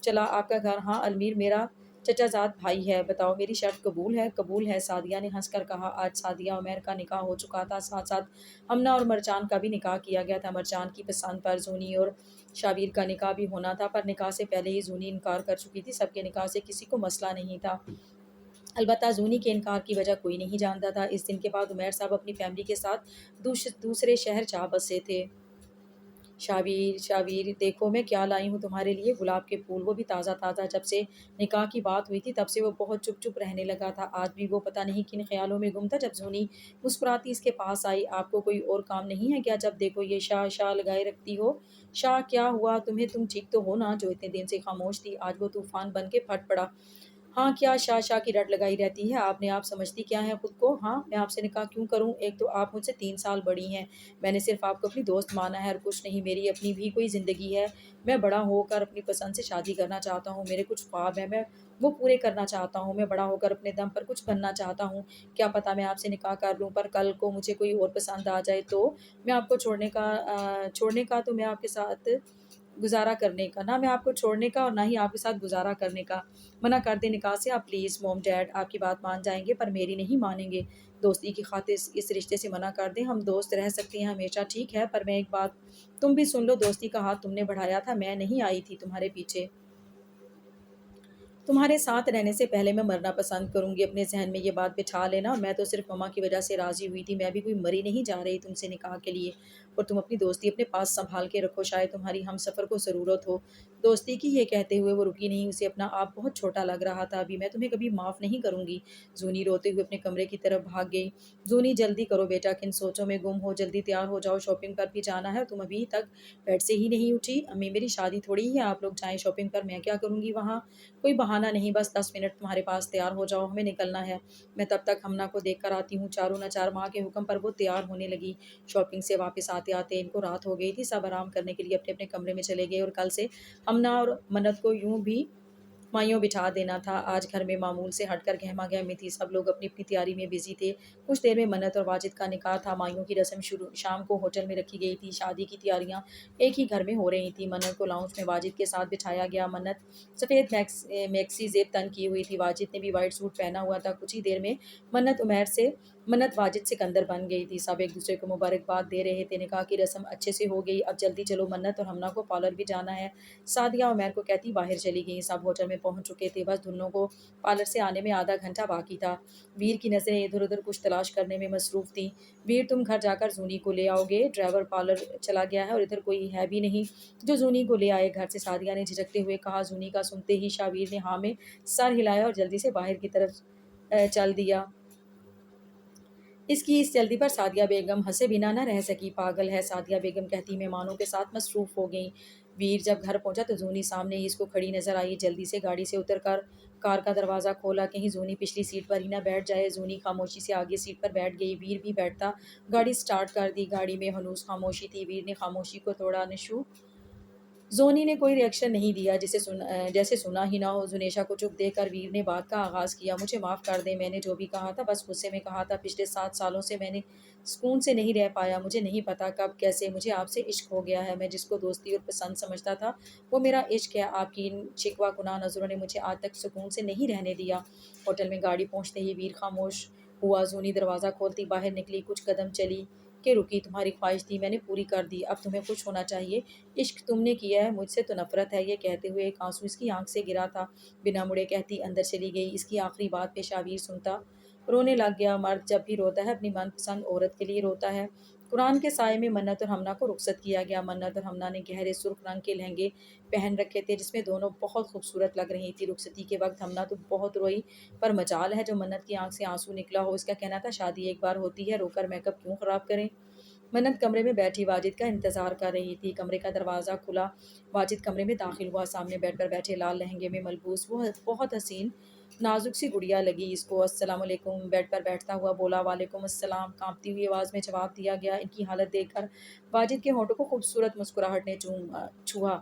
چلا آپ کا گھر؟ ہاں المیر میرا چچا زاد بھائی ہے، بتاؤ میری شرط قبول ہے؟ قبول ہے، سعدیہ نے ہنس کر کہا۔ آج سعدیہ عمیر کا نکاح ہو چکا تھا، ساتھ ساتھ ہمنا اور مرجان کا بھی نکاح کیا گیا تھا۔ مرجان کی پسند پر زونی اور شابیر کا نکاح بھی ہونا تھا، پر نکاح سے پہلے ہی زونی انکار کر چکی تھی۔ سب کے نکاح سے کسی کو مسئلہ نہیں تھا، البتہ زونی کے انکار کی وجہ کوئی نہیں جانتا تھا۔ اس دن کے بعد عمیر صاحب اپنی فیملی کے ساتھ دوسرے شہر جا بسے تھے۔ شابیر شابیر دیکھو میں کیا لائی ہوں تمہارے لیے، گلاب کے پھول، وہ بھی تازہ تازہ۔ جب سے نکاح کی بات ہوئی تھی تب سے وہ بہت چپ چپ رہنے لگا تھا، آج بھی وہ پتہ نہیں کن خیالوں میں گم تھا۔ جب زونی مسکراتی اس کے پاس آئی، آپ کو کوئی اور کام نہیں ہے کیا؟ جب دیکھو یہ شاہ شاہ لگائے رکھتی ہو۔ شاہ کیا ہوا تمہیں؟ تم ٹھیک تو ہو نا؟ جو اتنے دن سے خاموش تھی آج وہ طوفان بن کے پھٹ پڑا۔ ہاں کیا شاہ شاہ کی رٹ لگائی رہتی ہے آپ سمجھتی کیا ہے خود کو؟ ہاں میں آپ سے نکاح کیوں کروں؟ ایک تو آپ مجھ سے 3 سال بڑی ہیں، میں نے صرف آپ کو اپنی دوست مانا ہے اور کچھ نہیں، میری اپنی بھی کوئی زندگی ہے، میں بڑا ہو کر اپنی پسند سے شادی کرنا چاہتا ہوں، میرے کچھ خواب ہیں، میں وہ پورے کرنا چاہتا ہوں، میں بڑا ہو کر اپنے دم پر کچھ بننا چاہتا ہوں۔ کیا پتہ میں آپ سے نکاح کر لوں پر کل کو مجھے کوئی اور پسند آ جائے تو؟ میں آپ کو چھوڑنے کا تو میں آپ کے ساتھ گزارا کرنے کا، نہ میں آپ کو چھوڑنے کا اور نہ ہی آپ کے ساتھ گزارا کرنے کا۔ منع کر دیں نکاح سے آپ پلیز، موم ڈیڈ آپ کی بات مان جائیں گے پر میری نہیں مانیں گے، دوستی کی خاطر اس رشتے سے منع کر دیں، ہم دوست رہ سکتے ہیں ہمیشہ، ٹھیک ہے؟ پر میں ایک بات تم بھی سن لو، دوستی کا ہاتھ تم نے بڑھایا تھا، میں نہیں آئی تھی تمہارے پیچھے، تمہارے ساتھ رہنے سے پہلے میں مرنا پسند کروں گی، اپنے ذہن میں یہ بات بٹھا لینا، میں تو صرف ماما کی وجہ سے راضی ہوئی تھی، میں بھی کوئی مری نہیں جا رہی تم سے نکاح کے لیے، اور تم اپنی دوستی اپنے پاس سنبھال کے رکھو، شاید تمہاری ہم سفر کو ضرورت ہو دوستی کی۔ یہ کہتے ہوئے وہ رکی نہیں، اسے اپنا آپ بہت چھوٹا لگ رہا تھا، ابھی میں تمہیں کبھی معاف نہیں کروں گی۔ زونی روتے ہوئے اپنے کمرے کی طرف بھاگ گئی۔ زونی جلدی کرو بیٹا، کن سوچوں میں گم ہو، جلدی تیار ہو جاؤ، شاپنگ پر بھی جانا ہے، تم ابھی تک بیڈ سے ہی نہیں اٹھی۔ امی میری شادی تھوڑی ہے آپ لوگ جائیں شاپنگ پر، میں کیا کروں گی وہاں؟ کوئی بہانہ نہیں، بس 10 منٹ تمہارے پاس، تیار ہو جاؤ ہمیں نکلنا ہے، میں تب تک ہمنا کو دیکھ کر آتی ہوں۔ چاروں ناچار ماں کے حکم پر وہ تیار ہونے لگی۔ شاپنگ سے واپس آتے آتے ان کو رات ہو گئی تھی، سب آرام کرنے کے لیے اپنے اپنے کمرے میں چلے گئے، اور کل سے ہمنا اور منت کو یوں بھی مائیوں بٹھا دینا تھا۔ آج گھر میں معمول سے ہٹ کر گہما گہمی تھی، سب لوگ اپنی اپنی تیاری میں بزی تھے۔ کچھ دیر میں منت اور واجد کا نکاح تھا، مائیوں کی رسم شام کو ہوٹل میں رکھی گئی تھی، شادی کی تیاریاں ایک ہی گھر میں ہو رہی تھیں۔ منت کو لاؤنج میں واجد کے ساتھ بٹھایا گیا، منت سفید میکسی زیب تن کی ہوئی تھی، واجد نے بھی وائٹ سوٹ پہنا ہوا تھا۔ کچھ ہی دیر میں منت واجد سکندر بن گئی تھی، سب ایک دوسرے کو مبارکباد دے رہے تھے، نکاح کی رسم اچھے سے ہو گئی۔ اب جلدی چلو، منت اور ہمنا کو پارلر بھی جانا ہے، سعدیہ عمیر کو کہتی باہر چلی گئیں۔ سب ہوٹل میں پہنچ چکے تھے، بس دلہنوں کو پارلر سے آنے میں آدھا گھنٹہ باقی تھا۔ ویر کی نظریں ادھر ادھر کچھ تلاش کرنے میں مصروف تھیں۔ ویر تم گھر جا کر زونی کو لے آؤ گے، ڈرائیور پارلر چلا گیا ہے اور ادھر کوئی ہے بھی نہیں جو زونی کو لے آئے گھر سے، سعدیہ نے جھجکتے ہوئے کہا۔ زونی کا سنتے ہی شابیر نے ہاں میں سر ہلایا اور جلدی سے باہر کی طرف چل دیا۔ اس کی اس جلدی پر سعدیہ بیگم ہنسے بنا نہ رہ سکی۔ پاگل ہے، سعدیہ بیگم کہتی مہمانوں کے ساتھ مصروف ہو گئیں۔ ویر جب گھر پہنچا تو زونی سامنے ہی اس کو کھڑی نظر آئی، جلدی سے گاڑی سے اتر کر کار کا دروازہ کھولا، کہیں زونی پچھلی سیٹ پر ہی نہ بیٹھ جائے۔ زونی خاموشی سے آگے سیٹ پر بیٹھ گئی، ویر بھی بیٹھتا گاڑی سٹارٹ کر دی۔ گاڑی میں ہنوز خاموشی تھی، ویر نے خاموشی کو توڑا، نشو زونی نے کوئی ری ایکشن نہیں دیا، جیسے سنا ہی نہ ہو۔ زنیشا کو چپ دیکھ کر ویر نے بات کا آغاز کیا، مجھے معاف کر دیں، میں نے جو بھی کہا تھا بس غصے میں کہا تھا، پچھلے 7 سالوں سے میں نے سکون سے نہیں رہ پایا، مجھے نہیں پتا کب کیسے مجھے آپ سے عشق ہو گیا ہے، میں جس کو دوستی اور پسند سمجھتا تھا وہ میرا عشق ہے، آپ کی ان شکوہ کناہ نظروں نے مجھے آج تک سکون سے نہیں رہنے دیا۔ ہوٹل میں گاڑی پہنچتے ہی ویر خاموش ہوا، زونی دروازہ کھولتی باہر نکلی، کچھ قدم چلی کہ رکی، تمہاری خواہش تھی میں نے پوری کر دی، اب تمہیں خوش ہونا چاہیے، عشق تم نے کیا ہے، مجھ سے تو نفرت ہے۔ یہ کہتے ہوئے ایک آنسو اس کی آنکھ سے گرا تھا، بنا مڑے کہتی اندر چلی گئی۔ اس کی آخری بات پہ شابیر سنتا رونے لگ گیا، مرد جب بھی روتا ہے اپنی من پسند عورت کے لیے روتا ہے۔ قرآن کے سائے میں منت اور ہمنا کو رخصت کیا گیا، منت اور ہمنا نے گہرے سرخ رنگ کے لہنگے پہن رکھے تھے جس میں دونوں بہت خوبصورت لگ رہی تھی۔ رخصتی کے وقت ہمنا تو بہت روئی، پر مجال ہے جو منت کی آنکھ سے آنسو نکلا ہو، اس کا کہنا تھا شادی ایک بار ہوتی ہے، رو کر میک اپ کیوں خراب کریں۔ منت کمرے میں بیٹھی واجد کا انتظار کر رہی تھی، کمرے کا دروازہ کھلا، واجد کمرے میں داخل ہوا، سامنے بیڈ پر بیٹھے لال لہنگے میں ملبوس وہ بہت حسین نازک سی گڑیا لگی اس کو۔ السلام علیکم، بیڈ پر بیٹھتا ہوا بولا۔ وعلیکم السلام، کانپتی ہوئی آواز میں جواب دیا گیا۔ ان کی حالت دیکھ کر واجد کے ہونٹوں کو خوبصورت مسکراہٹ نے چھوا۔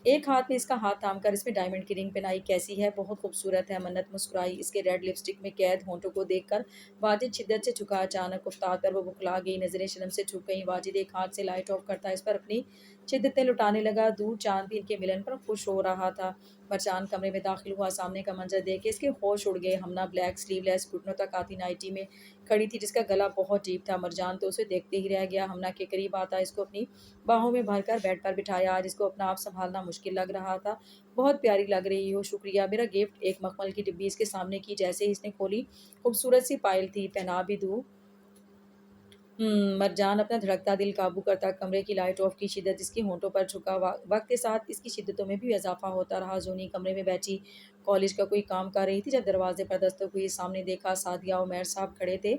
एक हाथ में इसका हाथ थाम कर इसमें डायमंड की रिंग पहनाई। कैसी है? बहुत खूबसूरत है। मन्नत मुस्कुराई। इसके रेड लिपस्टिक में कैद होंठों को देखकर वाजिद शिद्दत से झुका। अचानक उकता कर वो बुखला गई, नजरें शर्म से झुक गईं। वाजिद एक हाथ से लाइट ऑफ करता इस पर अपनी शिद्दतें लुटाने लगा। दूर चांद भी इनके मिलन पर खुश हो रहा था। मरजान कमरे में दाखिल हुआ। सामने का मंजर देख के इसके होश उड़ गए। हमना ब्लैक स्लीवलेस घुटनों तक आती नाइटी में खड़ी थी, जिसका गला बहुत डीप था। मरजान तो उसे देखते ही रह गया। हमना के करीब आता इसको अपनी बाहों में भरकर बेड पर बिठाया। आज इसको अपना आप संभालना मुश्किल लग रहा था। बहुत प्यारी लग रही हो, शुक्रिया। मेरा गिफ्ट, एक मखमल की डिब्बी इसके सामने की। जैसे ही इसने खोली, खूबसूरत सी पायल थी। पहना भी दूँ? मरजान अपना धड़कता दिल काबू करता कमरे की लाइट ऑफ की। शिद्दत इसके होंठों पर झुका। वक्त के साथ इसकी शिद्दतों में भी इजाफा होता रहा। जूनी कमरे में बैठी कॉलेज का कोई काम कर रही थी जब दरवाजे पर दस्तक हुई। सामने देखा, सादिया उमैर साहब खड़े थे।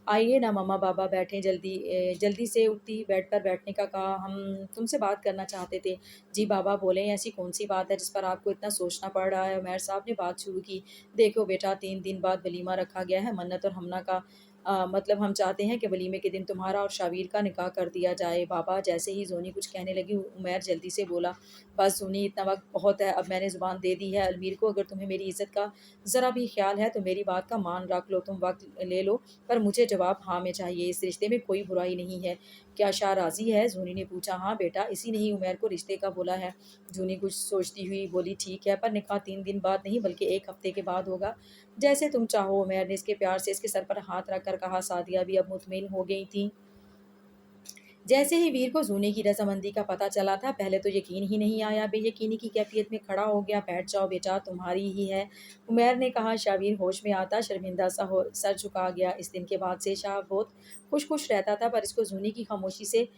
आइए ना मम्मा बाबा बैठें, जल्दी से उठती बेड पर बैठने का कहा। हम तुमसे बात करना चाहते थे। जी बाबा बोलें, ऐसी कौन सी बात है जिस पर आपको इतना सोचना पड़ रहा है? उमैर साहब ने बात शुरू की। देखो बेटा, 3 दिन बाद वलीमा रखा गया है, मन्नत और हमना का। मतलब हम चाहते हैं कि वलीमे के दिन तुम्हारा और शावीर का निकाह कर दिया जाए। बाबा, जैसे ही जोनी कुछ कहने लगी, उमैर जल्दी से बोला, बस जोनी, इतना वक्त बहुत है, अब मैंने ज़ुबान दे दी है अलमीर को। अगर तुम्हें मेरी इज्जत का ज़रा भी ख्याल है तो मेरी बात का मान रख लो। तुम वक्त ले लो, पर मुझे जवाब हाँ में चाहिए। इस रिश्ते में कोई बुराई नहीं है। क्या शाह राजी है? जूनी ने पूछा। हाँ बेटा, इसी ने ही उमैर को रिश्ते का बोला है। जूनी कुछ सोचती हुई बोली, ठीक है, पर निकाह 3 दिन बाद नहीं बल्कि 1 हफ्ते के बाद होगा। जैसे तुम चाहो। उमैर ने इसके प्यार से इसके सर पर हाथ रख कर कहा। सादिया भी अब मुतमिन हो गई थी। जैसे ही वीर को जूनी की रजामंदी का पता चला था, पहले तो यकीन ही नहीं आया, बेयकीनी की कैफियत में खड़ा हो गया। बैठ जाओ बेटा, तुम्हारी ही है, उमैर ने कहा। शावीर होश में आता शर्मिंदा सा हो सर झुका गया। इस दिन के बाद से शाह बहुत खुश खुश रहता था, पर इसको जूनी की खामोशी से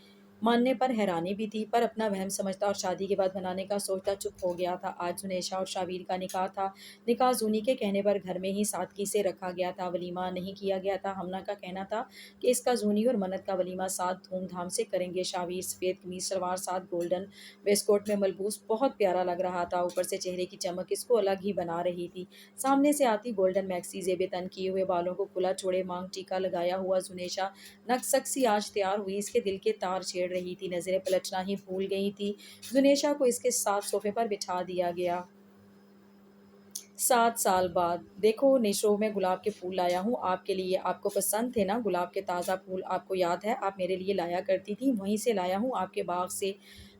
मानने पर हैरानी भी थी, पर अपना वहम समझता और शादी के बाद बनाने का सोचता चुप हो गया था। आज जुनेशा और शावीर का निकाह था। निकाह जूनी के कहने पर घर में ही सादगी से रखा गया था, वलीमा नहीं किया गया था। हमना का कहना था कि इसका जूनी और मन्नत का वलीमा साथ धूमधाम से करेंगे। शावीर सफ़ेद कमीज सलवार साथ गोल्डन वेस्टकोट में मलबूस बहुत प्यारा लग रहा था। ऊपर से चेहरे की चमक इसको अलग ही बना रही थी। सामने से आती गोल्डन मैक्सी जेबे तन किए हुए बालों को खुला छोड़े मांग टीका लगाया हुआ जुनेशा नक्सक सी आज तैयार हुई इसके दिल के तार छेड़ रही थी। नजरें पलटना ही भूल गई थी। जुनेशा को इसके साथ सोफे पर बिठा दिया गया। 7 साल बाद। देखो निशो, मैं गुलाब के फूल लाया हूँ आपके लिए। आपको पसंद थे ना गुलाब के ताज़ा फूल? आपको याद है आप मेरे लिए लाया करती थी? वहीं से लाया हूँ आपके बाग से।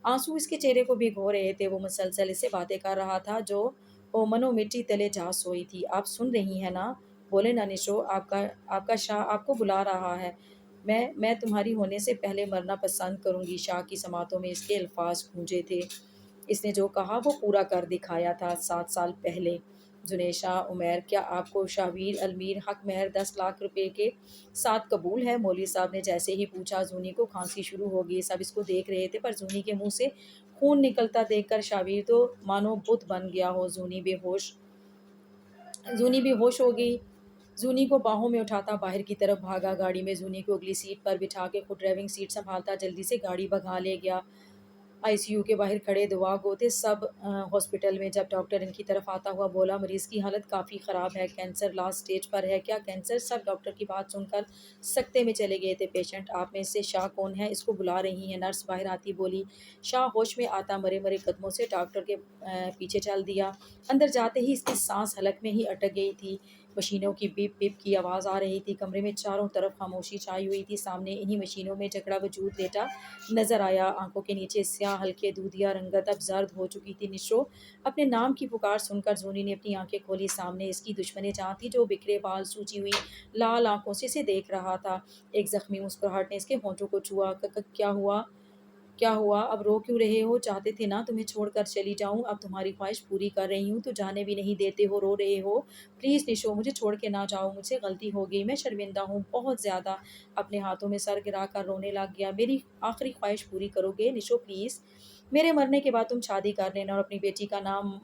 आंसू इसके चेहरे को भिगो रहे थे। वो मुसलसल इससे बातें कर रहा था जो ओ मनो मिट्टी तले जा सोई थी। आप सुन रही हैं ना? बोले ना निशो, आपका आपका शाह आपको बुला रहा है। मैं तुम्हारी होने से पहले मरना पसंद करूंगी। शाह की समातों में इसके अल्फाज गूंजे थे। इसने जो कहा वो पूरा कर दिखाया था। 7 साल पहले। जुनेशा, उमैर, क्या आपको शावीर अलमीर हक महर 10 लाख रुपए के साथ कबूल है? मौलवी साहब ने जैसे ही पूछा, जूनी को खांसी शुरू हो गई। सब इसको देख रहे थे, पर जूनी के मुंह से खून निकलता देखकर शावीर तो मानो बुत बन गया हो। जूनी बेहोश हो गई। जूनी को बाहों में उठाता बाहर की तरफ भागा। गाड़ी में जूनी को अगली सीट पर बिठा के खुद ड्राइविंग सीट संभालता जल्दी से गाड़ी भगा ले गया। आईसीयू के बाहर खड़े दुआ गोते सब हॉस्पिटल में। जब डॉक्टर इनकी तरफ आता हुआ बोला, मरीज़ की हालत काफ़ी ख़राब है, कैंसर लास्ट स्टेज पर है। क्या कैंसर? सब डॉक्टर की बात सुनकर सकते में चले गए थे। पेशेंट आप में से शाह कौन है? इसको बुला रही हैं। नर्स बाहर आती बोली। शाह होश में आता मरे मरे कदमों से डॉक्टर के पीछे चल दिया। अंदर जाते ही इसकी सांस हलक में ही अटक गई थी। मशीनों की बीप बीप की आवाज़ आ रही थी। कमरे में चारों तरफ खामोशी छाई हुई थी। सामने इन्हीं मशीनों में जकड़ा वजूद लेटा नजर आया। आंखों के नीचे स्याह हल्के दूधिया रंगत अब जर्द हो चुकी थी। निशो, अपने नाम की पुकार सुनकर जूनी ने अपनी आंखें खोली। सामने इसकी दुश्मने जहाँ थी, जो बिखरे बाल सूजी हुई लाल आंखों से इसे देख रहा था। एक जख्मी मुस्कुराहट ने इसके होंठों को छुआ। क्या हुआ? क्या हुआ? अब रो क्यों रहे हो? चाहते थे ना तुम्हें छोड़कर चली जाऊं? अब तुम्हारी ख्वाहिश पूरी कर रही हूँ तो जाने भी नहीं देते हो, रो रहे हो। प्लीज़ निशो, मुझे छोड़ के ना जाओ। मुझसे गलती हो गई, मैं शर्मिंदा हूँ बहुत ज़्यादा। अपने हाथों में सर गिरा कर रोने लग गया। मेरी आखिरी ख्वाहिश पूरी करोगे निशो प्लीज़? मेरे मरने के बाद तुम शादी कर लेना और अपनी बेटी का नाम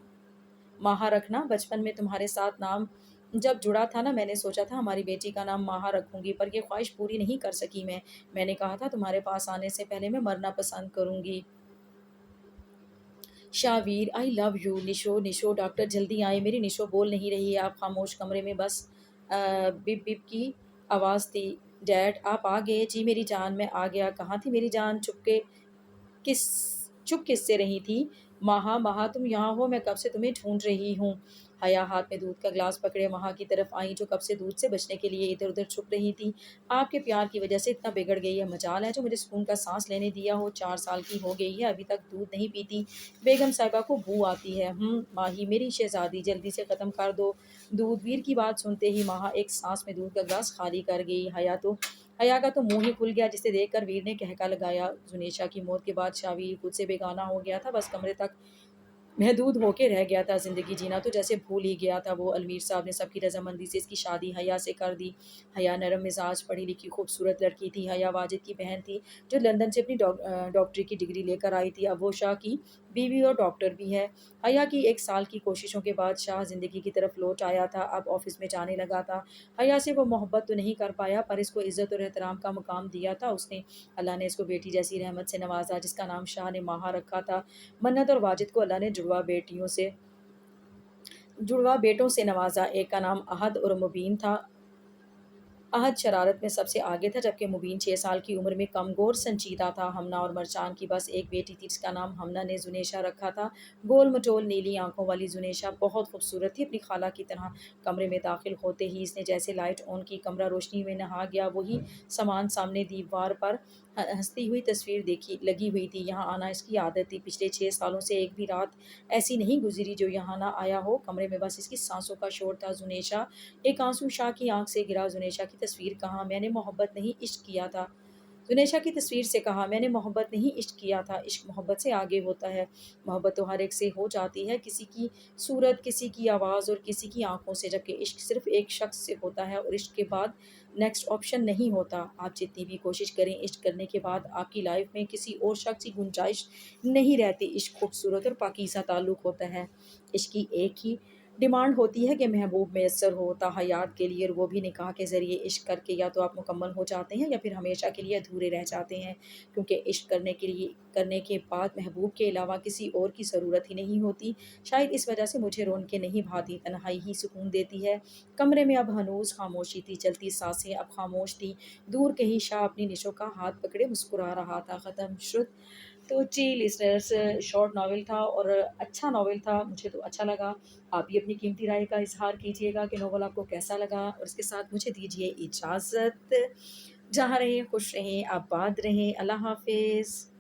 माहा रखना। बचपन में तुम्हारे साथ नाम जब जुड़ा था ना, मैंने सोचा था हमारी बेटी का नाम माहा रखूंगी, पर यह ख्वाहिश पूरी नहीं कर सकी मैं। मैंने कहा था तुम्हारे पास आने से पहले मैं मरना पसंद करूंगी। Shavir, I love you. निशो, निशो, doctor जल्दी आए। मेरी निशो बोल नहीं रही है। आप खामोश कमरे में बस बिप बिप की आवाज़ थी। डैड आप आ गए? जी मेरी जान, मैं आ गया। कहाँ थी मेरी जान? किस चुप किससे रही थी? महा, महा तुम यहाँ हो, मैं कब से तुम्हें ढूँढ रही हूँ। हया हाथ में दूध का ग्लास पकड़े महा की तरफ आई, जो कब से दूध से बचने के लिए इधर-उधर छुप रही थी। आपके प्यार की वजह से इतना बिगड़ गई है, मजाल है जो मुझे सुकून का साँस लेने दिया हो। 4 साल की हो गई है, अभी तक दूध नहीं पीती। बेगम साहिबा को बू आती है। माही मेरी शहज़ादी, जल्दी से ख़त्म कर दो दूध। वीर की बात सुनते ही महा एक साँस में दूध का ग्लास खाली कर गई। हया का तो मुँह ही खुल गया, जिसे देखकर वीर ने ठहाका लगाया। जुनेशा की मौत के बाद शावीर खुद से बेगाना हो गया था, बस कमरे तक महदूद होके रह गया था। ज़िंदगी जीना तो जैसे भूल ही गया था वो। अलमीर साहब ने सबकी रजामंदी से इसकी शादी हया से कर दी। हया नरम मिजाज, पढ़ी लिखी खूबसूरत लड़की थी। हया वाजिद की बहन थी, जो लंदन से अपनी डॉक्टरी की डिग्री लेकर आई थी। अब वो शाह की बीवी और डॉक्टर भी है। हया की 1 साल की कोशिशों के बाद शाह ज़िंदगी की तरफ लौट आया था। अब ऑफिस में जाने लगा था। हया से वो मोहब्बत तो नहीं कर पाया, पर इसको इज़्ज़त और एहतराम का मुकाम दिया था उसने। अल्लाह ने इसको बेटी जैसी रहमत से नवाजा, जिसका नाम शाह ने माहा रखा था। मन्नत और वाजिद को अल्लाह ने जुड़वा बेटों से नवाजा। एक का नाम अहद और मुबीन था। अहद शरारत में सबसे आगे था, जबकि मुबीन 6 साल की उम्र में कमगोर संजीदा था। हमना और मरचान की बस एक बेटी थी, जिसका नाम हमना ने जुनेशा रखा था। गोल मटोल नीली आंखों वाली जुनेशा बहुत खूबसूरत थी, अपनी खाला की तरह। कमरे में दाखिल होते ही इसने जैसे लाइट ऑन की, कमरा रोशनी में नहा गया। वही सामान सामने दीवार पर हंसती हुई तस्वीर देखी लगी हुई थी। यहाँ आना इसकी आदत थी। पिछले 6 सालों से एक भी रात ऐसी नहीं गुजरी जो यहाँ ना आया हो। कमरे में बस इसकी सांसों का शोर था। जुनेशा, एक आंसू शाह की आंख से गिरा। जुनेशा की तस्वीर कहाँ, मैंने मोहब्बत नहीं इश्क किया था। जुनेशा की तस्वीर से कहा, मैंने मोहब्बत नहीं इश्क किया था। इश्क मोहब्बत से आगे होता है। मोहब्बत तो हर एक से हो जाती है, किसी की सूरत, किसी की आवाज़ और किसी की आंखों से, जबकि इश्क सिर्फ एक शख्स से होता है और इश्क के बाद नेक्स्ट ऑप्शन नहीं होता। आप जितनी भी कोशिश करें, इश्क करने के बाद आपकी लाइफ में किसी और शख्स की गुंजाइश नहीं रहती। इश्क खूबसूरत और पाकीज़ा ताल्लुक होता है। इश्क की एक ही डिमांड होती है कि महबूब मैसर हो ताहयात के लिए, और वो भी निकाह के ज़रिए। इश्क करके या तो आप मुकम्मल हो जाते हैं या फिर हमेशा के लिए अधूरे रह जाते हैं, क्योंकि इश्क करने के बाद महबूब के अलावा किसी और की ज़रूरत ही नहीं होती। शायद इस वजह से मुझे रौनकें नहीं भाती, तन्हाई ही सुकून देती है। कमरे में अब हनूज खामोशी थी, चलती सांसें अब खामोश थी। दूर कहीं शाह अपनी निशो का हाथ पकड़े मुस्कुरा रहा था। ख़त्म शुद। तो जी लिसनर्स, शॉर्ट नॉवेल था और अच्छा नॉवेल था, मुझे तो अच्छा लगा। आप भी अपनी कीमती राय का इज़हार कीजिएगा कि नोवेल आपको कैसा लगा, और इसके साथ मुझे दीजिए इजाज़त। जहाँ रहें खुश रहें, आबाद रहें। अल्लाह हाफ़िज़।